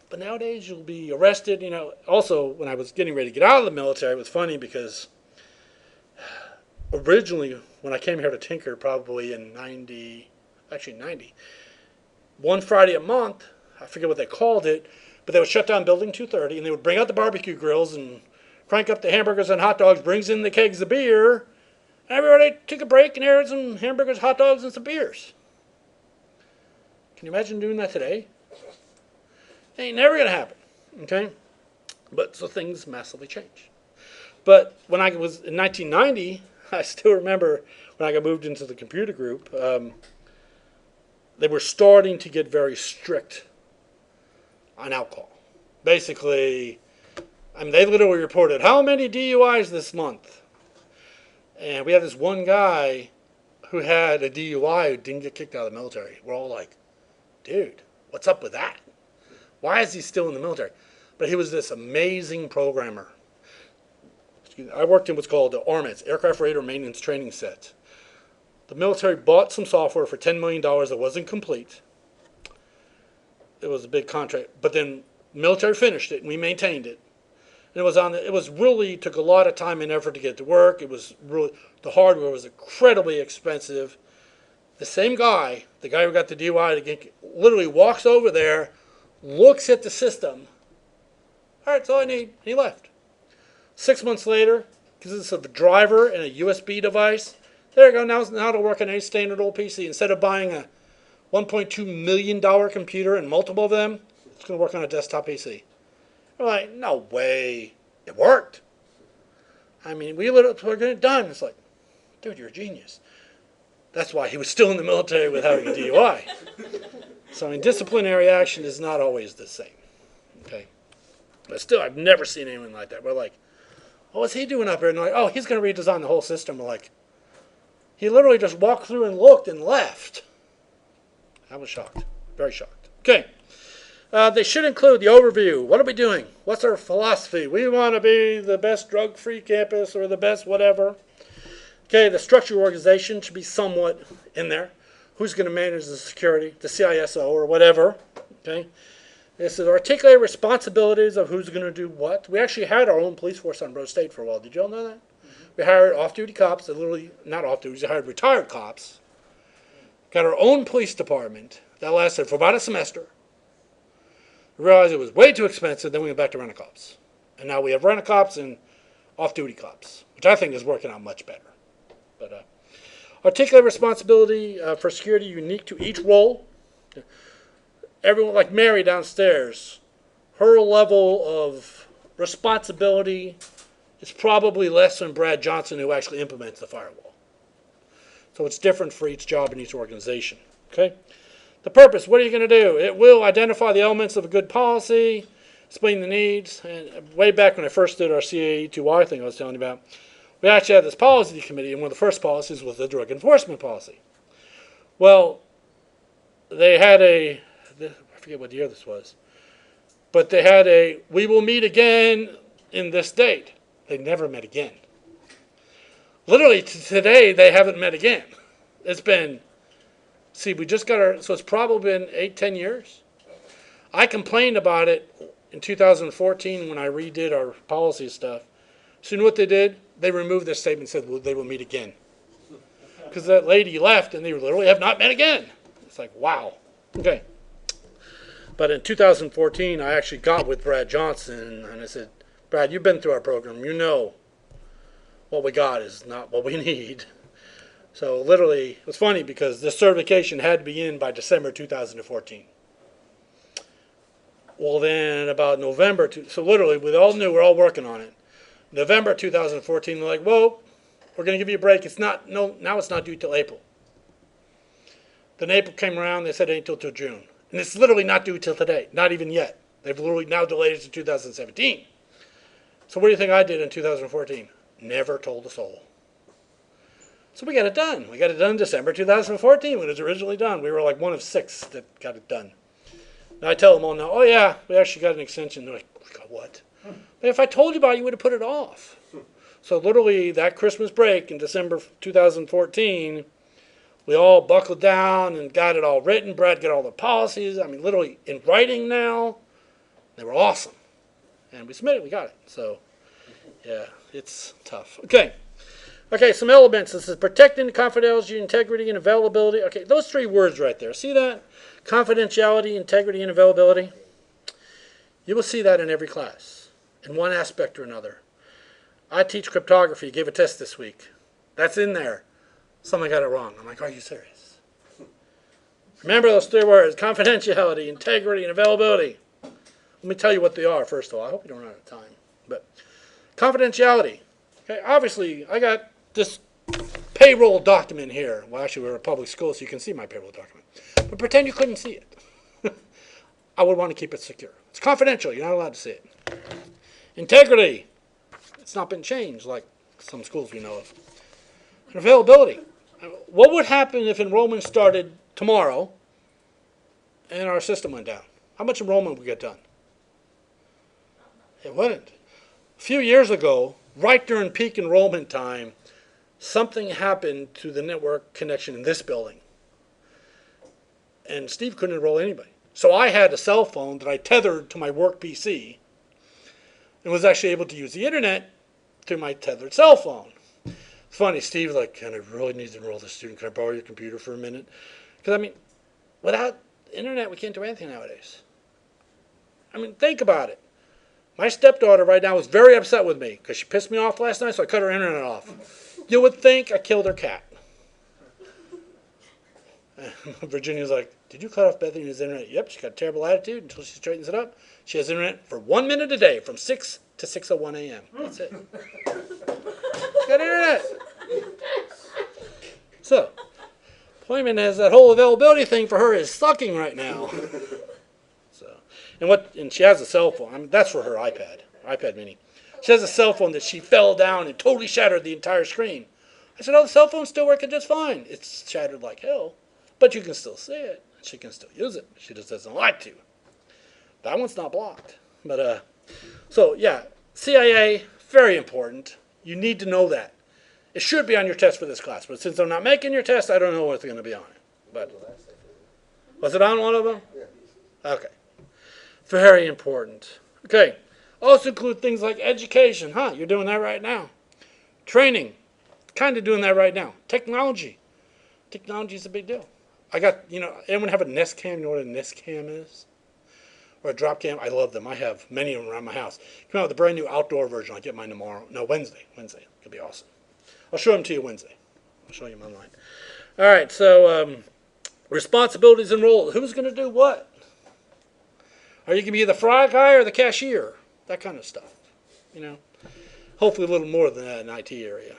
but nowadays you'll be arrested. You know, also when I was getting ready to get out of the military, it was funny because originally when I came here to Tinker, probably in 90, one Friday a month, I forget what they called it, but they would shut down Building 230 and they would bring out the barbecue grills and crank up the hamburgers and hot dogs, brings in the kegs of beer, and everybody took a break and had some hamburgers, hot dogs, and some beers. Can you imagine doing that today? It ain't never going to happen, okay? But so things massively change. But when I was in 1990, I still remember when I got moved into the computer group, they were starting to get very strict on alcohol. Basically, I mean, they literally reported, how many DUIs this month? And we had this one guy who had a DUI who didn't get kicked out of the military. We're all like, dude, what's up with that? Why is he still in the military? But he was this amazing programmer. I worked in what's called the ARMATS, Aircraft Radar Maintenance Training Set. The military bought some software for $10 million that wasn't complete. It was a big contract. But then military finished it, and we maintained it. And it was really, took a lot of time and effort to get it to work. It was really, the hardware was incredibly expensive. The same guy, the guy who got the DUI, literally walks over there, looks at the system. All right, that's all I need. He left. 6 months later, because it's a driver and a USB device, there you go. Now it'll work on a standard old PC. Instead of buying a $1.2 million computer and multiple of them, it's going to work on a desktop PC. We're like, no way. It worked. I mean, we're getting it done. It's like, dude, you're a genius. That's why he was still in the military with having a DUI. So, I mean, disciplinary action is not always the same. Okay? But still, I've never seen anyone like that. We're like, oh, what's he doing up here? And they're like, oh, he's going to redesign the whole system. We're like, he literally just walked through and looked and left. I was shocked. Very shocked. Okay. They should include the overview. What are we doing? What's our philosophy? We want to be the best drug-free campus or the best whatever. Okay, the structure organization should be somewhat in there. Who's going to manage the security? The CISO or whatever. Okay. This is articulate responsibilities of who's going to do what. We actually had our own police force on Rose State for a while. Did you all know that? Mm-hmm. We hired off-duty cops, not off-duty, we hired retired cops. Got our own police department. That lasted for about a semester. We realized it was way too expensive, then we went back to rent-a-cops. And now we have rent-a-cops and off-duty cops, which I think is working out much better. But articulate responsibility for security unique to each role. Everyone, like Mary downstairs, her level of responsibility is probably less than Brad Johnson, who actually implements the firewall. So it's different for each job in each organization. Okay? The purpose, what are you going to do? It will identify the elements of a good policy, explain the needs. And way back when I first did our CIT1533 thing I was telling you about, we actually had this policy committee, and one of the first policies was the drug enforcement policy. Well, they had I forget what year this was, but they had we will meet again in this date. They never met again. Literally to today, they haven't met again. It's been, we just got so it's probably been 8-10 years. I complained about it in 2014 when I redid our policy stuff. So you know what they did? They removed their statement and said, well, they will meet again. Because that lady left and they literally have not met again. It's like, wow. Okay. But in 2014, I actually got with Brad Johnson, and I said, Brad, you've been through our program. You know what we got is not what we need. So literally, it was funny because this certification had to be in by December 2014. Well, then about November, so literally, we all knew we're all working on it. November 2014, they're like, well, we're going to give you a break. Now it's not due till April. Then April came around, they said it ain't till June. And it's literally not due till today, not even yet. They've literally now delayed it to 2017. So what do you think I did in 2014? Never told a soul. So we got it done. We got it done in December 2014 when it was originally done. We were like one of 6 that got it done. Now I tell them all now, oh yeah, we actually got an extension. They're like, we got what? But if I told you about it, you would have put it off. So literally that Christmas break in December 2014, we all buckled down and got it all written. Brad got all the policies. I mean, literally in writing now. They were awesome. And we submitted. We got it. So, yeah, it's tough. Okay, some elements. This is protecting the confidentiality, integrity, and availability. Okay, those 3 words right there. See that? Confidentiality, integrity, and availability. You will see that in every class, in one aspect or another. I teach cryptography. Gave a test this week. That's in there. Someone got it wrong. I'm like, are you serious? Remember those 3 words, confidentiality, integrity, and availability. Let me tell you what they are, first of all. I hope you don't run out of time. But confidentiality. Okay, obviously, I got this payroll document here. Well, actually, we're a public school, so you can see my payroll document. But pretend you couldn't see it. I would want to keep it secure. It's confidential. You're not allowed to see it. Integrity. It's not been changed like some schools we know of. And availability. What would happen if enrollment started tomorrow and our system went down. How much enrollment would get done? It wouldn't. A few years ago, right during peak enrollment time, something happened to the network connection in this building. And Steve couldn't enroll anybody. So I had a cell phone that I tethered to my work PC and was actually able to use the internet through my tethered cell phone. It's funny, Steve's like, "Can I really need to enroll this student? Can I borrow your computer for a minute?" Because, I mean, without internet, we can't do anything nowadays. I mean, think about it. My stepdaughter right now is very upset with me because she pissed me off last night, so I cut her internet off. You would think I killed her cat. Virginia's like, "Did you cut off Bethany's internet?" Yep, she got a terrible attitude until she straightens it up. She has internet for 1 minute a day from 6 to 6:01 a.m. That's it. She's got internet. So, Employment has that whole availability thing for her is sucking right now. So, and she has a cell phone. I mean, that's for her iPad mini. She has a cell phone that she fell down and totally shattered the entire screen. I said, "Oh, the cell phone's still working just fine." It's shattered like hell, but you can still see it. She can still use it. She just doesn't like to. That one's not blocked. But so yeah, CIA, very important. You need to know that. It should be on your test for this class, but since they're not making your test, I don't know what's going to be on it. But was it on one of them? Yeah. Okay. Very important. Okay. Also include things like education. You're doing that right now. Training. Kind of doing that right now. Technology. Technology is a big deal. I got, anyone have a Nest Cam? You know what a Nest Cam is? Or a drop cam? I love them. I have many of them around my house. Come out with a brand new outdoor version. I'll get mine tomorrow. No, Wednesday. Wednesday. It'll be awesome. I'll show them to you Wednesday. I'll show you them online. All right, so responsibilities and roles. Who's going to do what? Are you going to be the fry guy or the cashier? That kind of stuff. Hopefully a little more than that in IT area.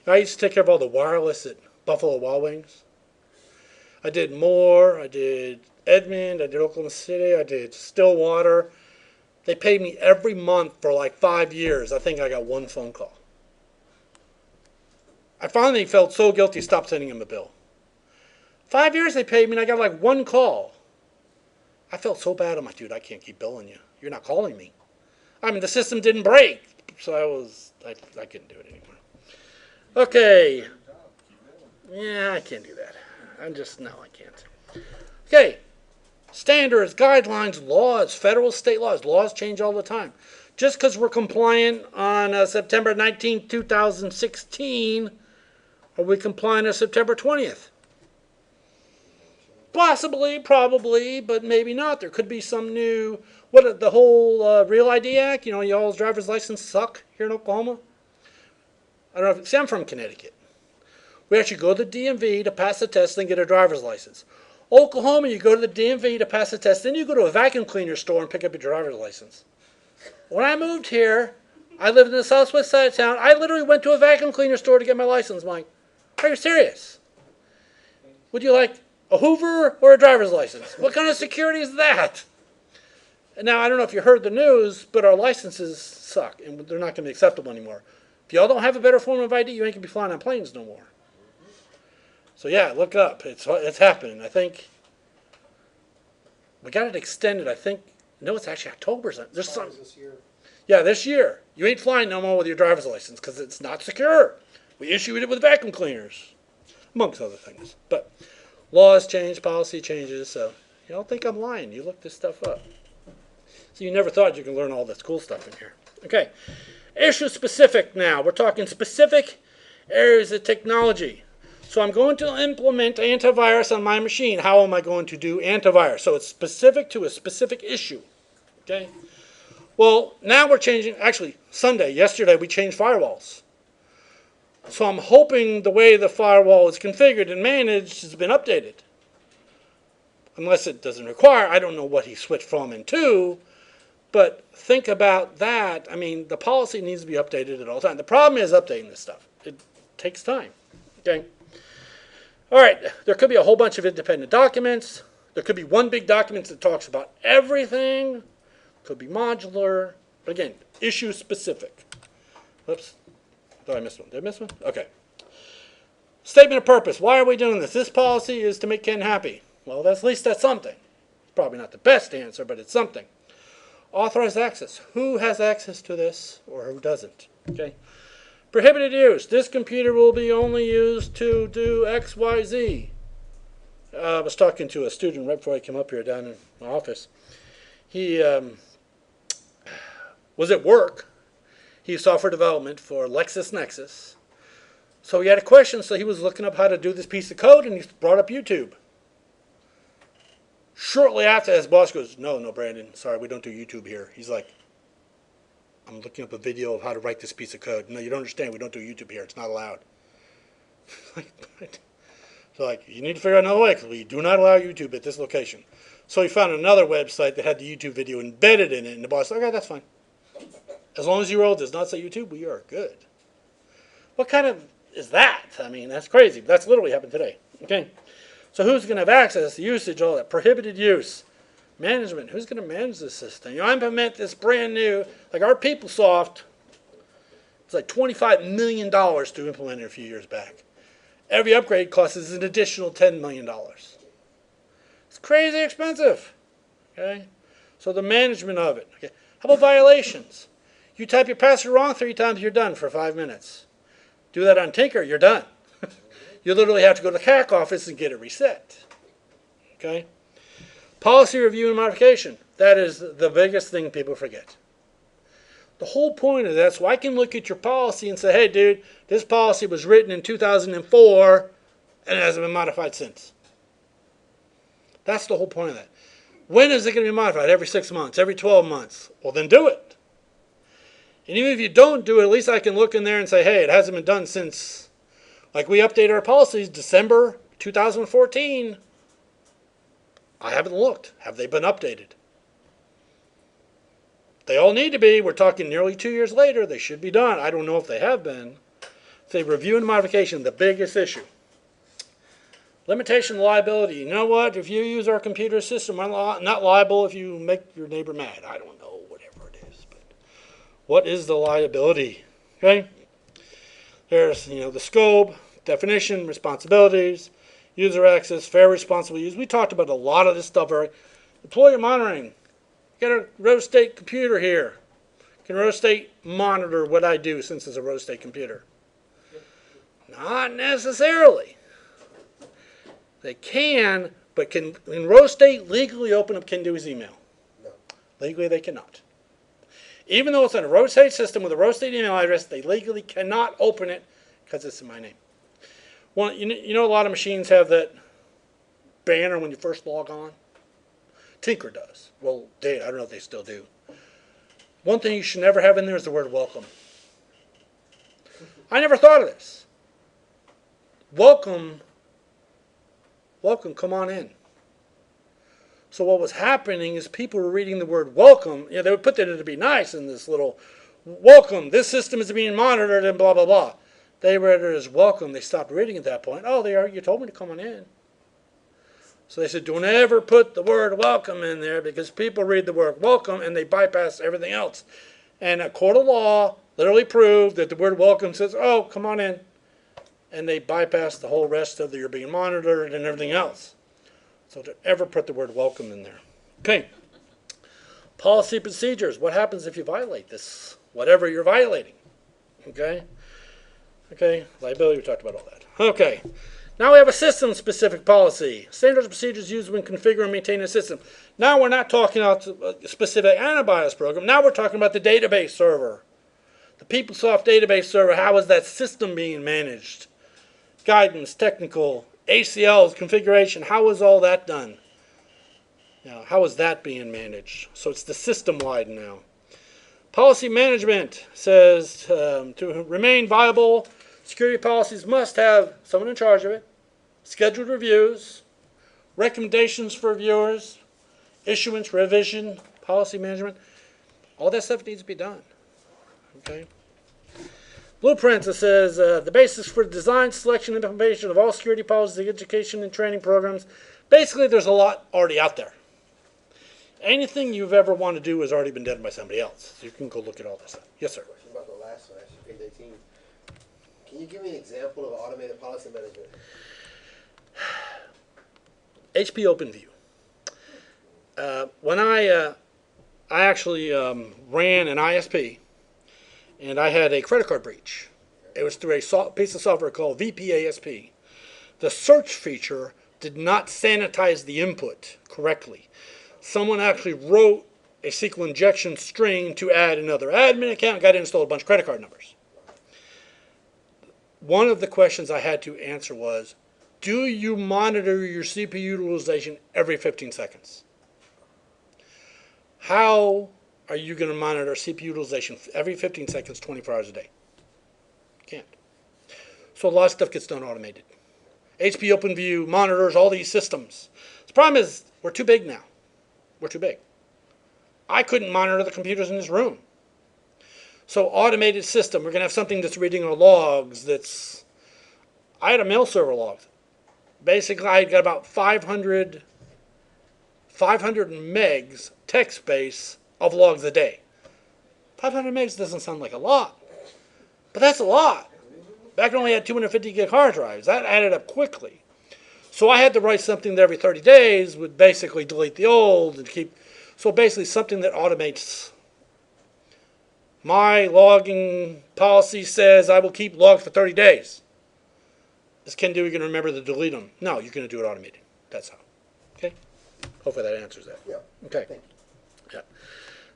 I used to take care of all the wireless at Buffalo Wild Wings. I did Moore, I did Edmond, I did Oklahoma City, I did Stillwater. They paid me every month for like 5 years. I think I got one phone call. I finally felt so guilty, stopped sending them a bill. 5 years they paid me and I got like one call. I felt so bad. I'm like, "Dude, I can't keep billing you. You're not calling me." I mean, the system didn't break, so I couldn't do it anymore. Okay. Yeah, I can't do that. No, I can't. Okay. Standards, guidelines, laws, federal, state laws. Laws change all the time. Just because we're compliant on September 19, 2016, are we compliant on September 20th? Possibly, probably, but maybe not. There could be some new, the whole Real ID Act, y'all's driver's license suck here in Oklahoma. I don't know see, I'm from Connecticut. We actually go to the DMV to pass the test, then get a driver's license. Oklahoma, you go to the DMV to pass the test, then you go to a vacuum cleaner store and pick up your driver's license. When I moved here, I lived in the southwest side of town. I literally went to a vacuum cleaner store to get my license. I'm like, "Are you serious? Would you like a Hoover or a driver's license? What kind of security is that?" And now, I don't know if you heard the news, but our licenses suck, and they're not going to be acceptable anymore. If y'all don't have a better form of ID, you ain't going to be flying on planes no more. So yeah, look up. It's happening. I think we got it extended. It's actually October. There's some. This year. Yeah, this year. You ain't flying no more with your driver's license because it's not secure. We issued it with vacuum cleaners, amongst other things. But laws change, policy changes, so you don't think I'm lying. You look this stuff up. So you never thought you could learn all this cool stuff in here. Okay, issue specific now. We're talking specific areas of technology. So I'm going to implement antivirus on my machine. How am I going to do antivirus? So it's specific to a specific issue. Okay. Well, now we're changing. Actually, yesterday, we changed firewalls. So I'm hoping the way the firewall is configured and managed has been updated. Unless it doesn't require, I don't know what he switched from and to, but think about that. I mean, the policy needs to be updated at all times. The problem is updating this stuff. It takes time. Okay. All right, there could be a whole bunch of independent documents. There could be one big document that talks about everything. Could be modular. But again, issue specific. Oops. Thought I missed one. Did I miss one? Okay. Statement of purpose. Why are we doing this? This policy is to make Ken happy. Well, at least that's something. probably not the best answer, but it's something. Authorized access. Who has access to this or who doesn't? Okay. Prohibited use. This computer will be only used to do X, Y, Z. I was talking to a student right before I came up here down in my office. He was at work. He's software development for LexisNexis. So he had a question, so he was looking up how to do this piece of code, and he brought up YouTube. Shortly after, his boss goes, no, Brandon, sorry, we don't do YouTube here. He's like, I'm looking up a video of how to write this piece of code. No, you don't understand, we don't do YouTube here. It's not allowed. So like, you need to figure out another way, because we do not allow YouTube at this location. So he found another website that had the YouTube video embedded in it, and the boss said, okay, that's fine. As long as your role does not say YouTube, we are good. What kind of is that? I mean, that's crazy. But that's literally happened today. Okay. So who's going to have access to usage, all that? Prohibited use. Management. Who's going to manage this system? You know, I implement this brand new, like our PeopleSoft, it's like $25 million to implement it a few years back. Every upgrade costs us an additional $10 million. It's crazy expensive. Okay. So the management of it. Okay. How about violations? You type your password wrong 3 times, you're done for 5 minutes. Do that on Tinker, you're done. You literally have to go to the CAC office and get it reset. Okay? Policy review and modification. That is the biggest thing people forget. The whole point of that, so I can look at your policy and say, hey, dude, this policy was written in 2004 and it hasn't been modified since. That's the whole point of that. When is it going to be modified? Every 6 months, every 12 months. Well, then do it. And even if you don't do it, at least I can look in there and say, hey, it hasn't been done since, like we updated our policies December 2014. I haven't looked. Have they been updated? They all need to be. We're talking nearly 2 years later. They should be done. I don't know if they have been. Say review and modification, the biggest issue. Limitation liability. You know what? If you use our computer system, we're not liable if you make your neighbor mad. I don't know, whatever it is. But what is the liability? Okay? There's, the scope, definition, responsibilities, user access, fair, responsible use. We talked about a lot of this stuff already. Employer monitoring. Got a road state computer here. Can road state monitor what I do since it's a road state computer? Not necessarily. They can, but can road state legally open up Can-Do's email? No. Legally, they cannot. Even though it's on a road state system with a road state email address, they legally cannot open it because it's in my name. Well, you know a lot of machines have that banner when you first log on? Tinker does. Well, I don't know if they still do. One thing you should never have in there is the word welcome. I never thought of this. Welcome, come on in. So what was happening is people were reading the word welcome. They would put that in to be nice in this little, welcome, this system is being monitored and blah, blah, blah. They read it as welcome. They stopped reading at that point. Oh, you told me to come on in. So they said, don't ever put the word welcome in there because people read the word welcome and they bypass everything else. And a court of law literally proved that the word welcome says, oh, come on in. And they bypass the whole rest of the you're being monitored and everything else. So don't ever put the word welcome in there. Okay. Policy procedures. What happens if you violate this? Whatever you're violating. Okay. Okay. Liability, we talked about all that. Okay. Now we have a system-specific policy. Standards and procedures used when configuring and maintaining a system. Now we're not talking about a specific antivirus program. Now we're talking about the database server. The PeopleSoft database server. How is that system being managed? Guidance, technical, ACLs, configuration. How is all that done? How is that being managed? So it's the system-wide now. Policy management says to remain viable, security policies must have someone in charge of it, scheduled reviews, recommendations for reviewers, issuance, revision, policy management. All that stuff needs to be done. Okay. Blueprints, it says the basis for design, selection, and implementation of all security policies, education, and training programs. Basically, there's a lot already out there. Anything you've ever wanted to do has already been done by somebody else. So you can go look at all this stuff. Yes, sir. Question about the last one, actually, page 18. Can you give me an example of automated policy management? HP OpenView. When I actually ran an ISP, and I had a credit card breach. It was through a piece of software called VPASP. The search feature did not sanitize the input correctly. Someone actually wrote a SQL injection string to add another admin account, got to install a bunch of credit card numbers. One of the questions I had to answer was, do you monitor your CPU utilization every 15 seconds? How are you going to monitor CPU utilization every 15 seconds, 24 hours a day? Can't. So a lot of stuff gets done automated. HP OpenView monitors all these systems. The problem is we're too big now. We're too big. I couldn't monitor the computers in this room. So automated system, we're going to have something that's reading our logs. I had a mail server log. Basically, I got about 500 megs text space of logs a day. 500 megs doesn't sound like a lot, but that's a lot. Back when I only had 250 gig hard drives, that added up quickly. So I had to write something that every 30 days would basically delete the old and keep. So basically something that automates. My logging policy says I will keep logs for 30 days. Is Ken Dewey going to remember to delete them? No, you're going to do it automated. That's how. Okay? Hopefully that answers that. Yeah. Okay. Yeah.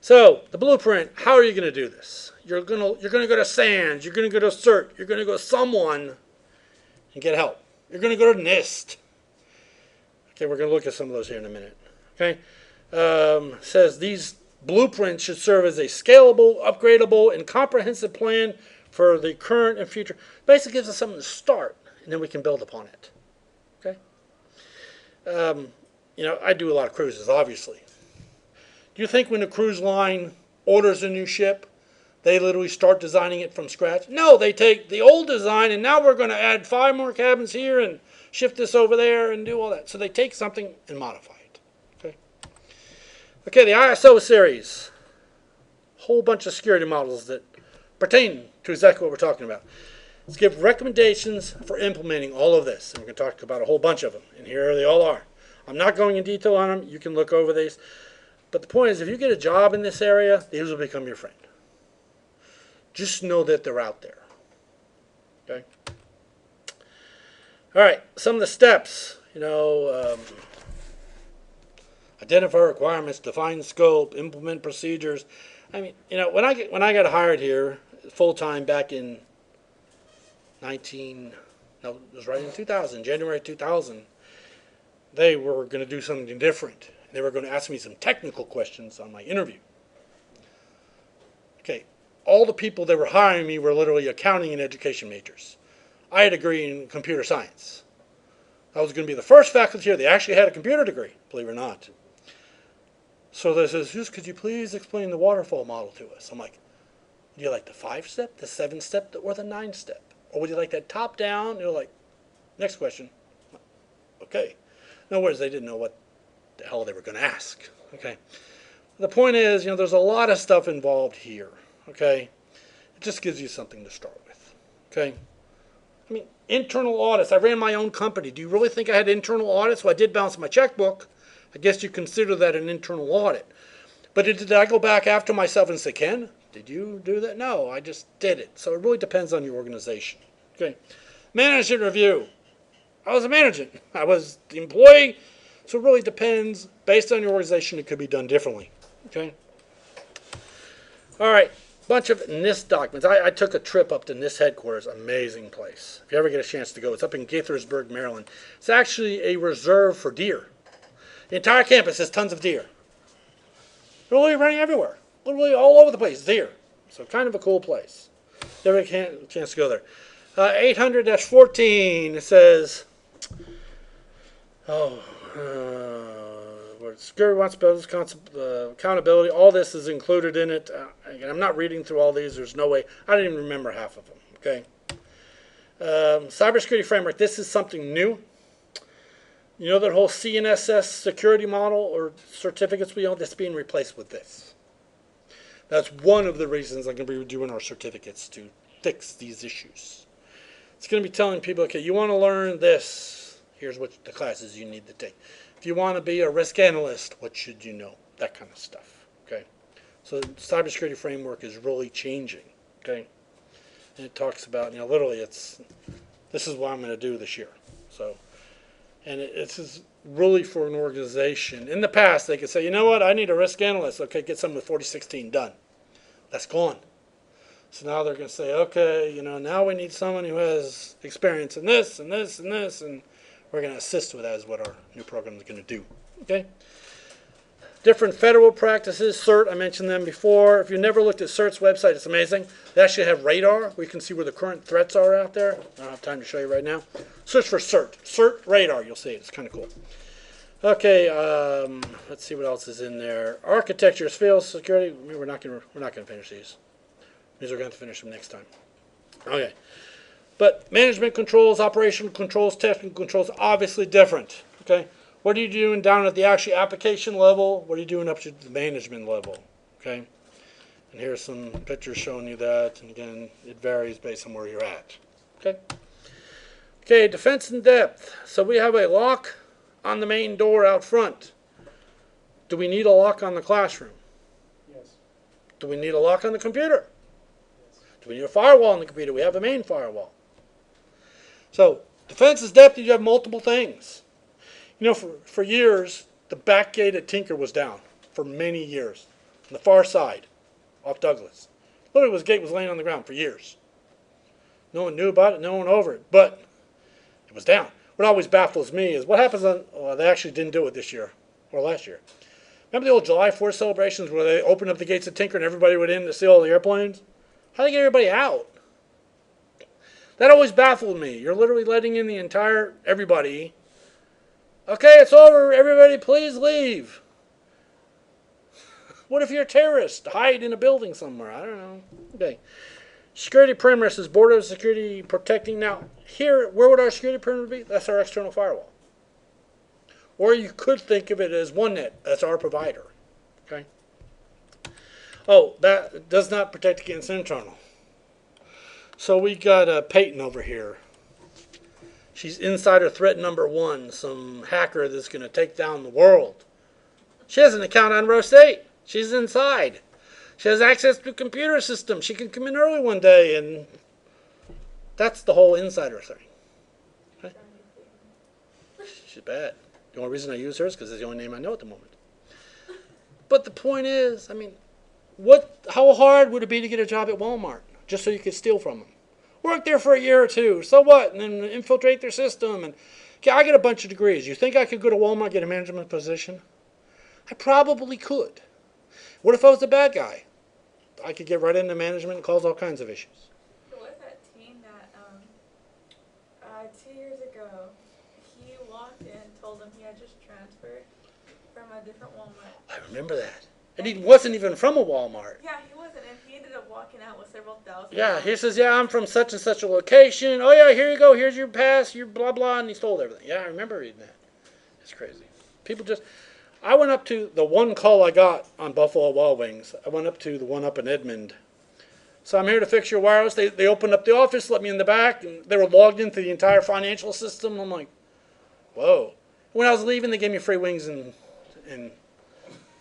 So the blueprint, how are you going to do this? You're going to go to SANS, you're going to go to CERT, you're going to go to someone and get help. You're going to go to NIST. Okay, we're going to look at some of those here in a minute. Okay? Says these blueprints should serve as a scalable, upgradable, and comprehensive plan for the current and future. Basically gives us something to start, and then we can build upon it. Okay? I do a lot of cruises, obviously. Do you think when a cruise line orders a new ship, they literally start designing it from scratch? No, they take the old design, and now we're going to add 5 more cabins here and shift this over there and do all that. So they take something and modify it. Okay, the ISO series. Whole bunch of security models that pertain to exactly what we're talking about. Let's give recommendations for implementing all of this. And we're going to talk about a whole bunch of them. And here they all are. I'm not going in detail on them. You can look over these. But the point is, if you get a job in this area, these will become your friend. Just know that they're out there. Okay? All right, some of the steps. Identify requirements, define scope, implement procedures. I mean, when I got hired here full-time back in 2000, January 2000, they were going to do something different. They were going to ask me some technical questions on my interview. Okay, all the people that were hiring me were literally accounting and education majors. I had a degree in computer science. I was going to be the first faculty here that actually had a computer degree, believe it or not. So they says, just could you please explain the waterfall model to us? I'm like, would you like the 5-step, the 7-step, or the 9-step? Or would you like that top-down? They're like, next question. Okay. In other words, they didn't know what the hell they were going to ask. Okay. The point is, there's a lot of stuff involved here. Okay. It just gives you something to start with. Okay. I mean, internal audits. I ran my own company. Do you really think I had internal audits? Well, I did balance my checkbook. I guess you consider that an internal audit. But did I go back after myself and say, Ken, did you do that? No, I just did it. So it really depends on your organization. Okay. Management review. I was a manager. I was the employee. So it really depends. Based on your organization, it could be done differently. Okay. All right. Bunch of NIST documents. I took a trip up to NIST headquarters. Amazing place. If you ever get a chance to go, it's up in Gaithersburg, Maryland. It's actually a reserve for deer. The entire campus has tons of deer. They're literally running everywhere. Literally all over the place. Deer. So kind of a cool place. If you ever get a chance to go there. 800-14, it says, security responsibilities, accountability, all this is included in it. Again, I'm not reading through all these. There's no way. I don't even remember half of them. Okay. Cybersecurity framework. This is something new. You know that whole CNSS security model or certificates we own? That's being replaced with this. That's one of the reasons I'm going to be doing our certificates to fix these issues. It's going to be telling people, okay, you want to learn this. Here's what the classes you need to take. If you want to be a risk analyst, what should you know? That kind of stuff. Okay. So the cybersecurity framework is really changing. Okay. And it talks about, literally this is what I'm going to do this year. So, and it's just really for an organization. In the past, they could say, you know what, I need a risk analyst. Okay, get someone with 4016 done. That's gone. So now they're going to say, okay, now we need someone who has experience in this and this and this, and we're going to assist with that is what our new program is going to do. Okay. Different federal practices, CERT, I mentioned them before. If you never looked at CERT's website, it's amazing. They actually have radar. We can see where the current threats are out there. I don't have time to show you right now. Search for CERT. CERT radar, you'll see it. It's kind of cool. Okay, let's see what else is in there. Architecture, field security. We're not going to finish these. These are going to finish them next time. Okay. But management controls, operational controls, technical controls, obviously different. Okay. What are you doing down at the actual application level? What are you doing up to the management level? Okay. And here's some pictures showing you that. And again, it varies based on where you're at. Okay. Okay, defense in depth. So we have a lock on the main door out front. Do we need a lock on the classroom? Yes. Do we need a lock on the computer? Yes. Do we need a firewall on the computer? We have a main firewall. So defense is depth. You have multiple things. For years, the back gate at Tinker was down for many years. On the far side, off Douglas. Literally, gate was laying on the ground for years. No one knew about it, no one over it, but it was down. What always baffles me is what happens they actually didn't do it this year, or last year. Remember the old July 4th celebrations where they opened up the gates at Tinker and everybody went in to see all the airplanes? How do they get everybody out? That always baffled me. You're literally letting in the entire everybody. Okay, it's over. Everybody, please leave. What if you're a terrorist? Hide in a building somewhere. I don't know. Okay. Security perimeter is border security protecting. Now, here, where would our security perimeter be? That's our external firewall. Or you could think of it as OneNet. That's our provider. Okay. Oh, that does not protect against internal. So we got Peyton over here. She's insider threat number 1, some hacker that's going to take down the world. She has an account on Rose State. She's inside. She has access to a computer system. She can come in early one day, and that's the whole insider thing. Okay? She's bad. The only reason I use her is because it's the only name I know at the moment. But the point is, how hard would it be to get a job at Walmart just so you could steal from them? Work there for a year or two. So what? And then infiltrate their system. And okay, I get a bunch of degrees. You think I could go to Walmart and get a management position? I probably could. What if I was a bad guy? I could get right into management and cause all kinds of issues. There was that teen that 2 years ago, he walked in, told him he had just transferred from a different Walmart. I remember that. And he wasn't even from a Walmart. Yeah, he wasn't, and he ended up walking out with several thousand. Yeah, he says, yeah, I'm from such and such a location. Oh, yeah, here you go. Here's your pass, your blah, blah, and he stole everything. Yeah, I remember reading that. It's crazy. People just... I went up to the one call I got on Buffalo Wild Wings. I went up to the one up in Edmond. So I'm here to fix your wireless. They opened up the office, let me in the back, and they were logged into the entire financial system. I'm like, whoa. When I was leaving, they gave me free wings and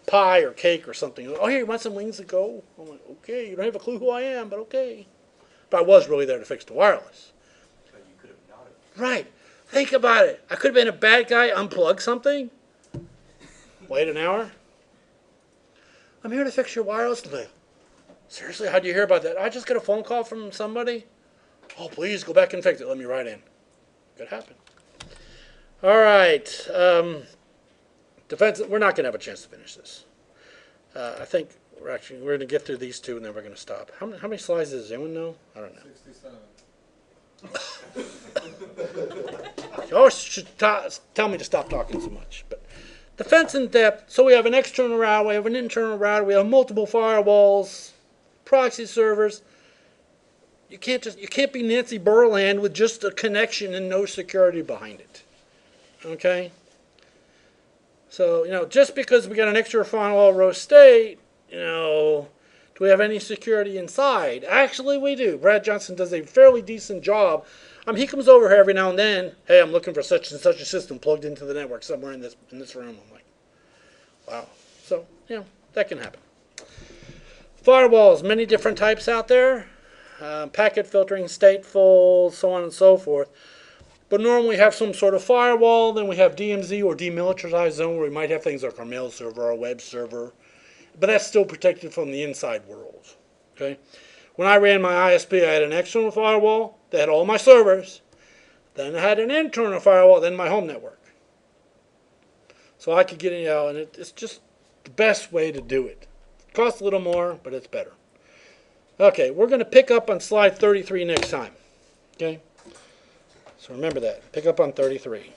pie or cake or something. Oh, here, you want some wings to go? I'm like, okay, you don't have a clue who I am, but okay. But I was really there to fix the wireless. So you could have nodded. Right. Think about it. I could have been a bad guy, unplug something. Wait an hour. I'm here to fix your wireless. Seriously, how'd you hear about that? I just got a phone call from somebody. Oh, please go back and fix it. Let me write in. Could happen. All right. Defense. We're not going to have a chance to finish this. I think we're going to get through these two and then we're going to stop. How many slides does anyone know? I don't know. 67. You always should tell me to stop talking so much. But defense in depth. So we have an external router, we have an internal router, we have multiple firewalls, proxy servers. You can't be Nancy Berland with just a connection and no security behind it. Okay? So, just because we got an extra firewall at Rose State, do we have any security inside? Actually, we do. Brad Johnson does a fairly decent job He comes over here every now and then. Hey, I'm looking for such and such a system plugged into the network somewhere in this room. I'm like, wow. So, that can happen. Firewalls, many different types out there. Packet filtering, stateful, so on and so forth. But normally we have some sort of firewall. Then we have DMZ or demilitarized zone where we might have things like our mail server, our web server. But that's still protected from the inside world. Okay. When I ran my ISP, I had an external firewall that had all my servers. Then I had an internal firewall, then my home network. So I could get in, and it's just the best way to do it. It costs a little more, but it's better. Okay, we're going to pick up on slide 33 next time. Okay? So remember that. Pick up on 33.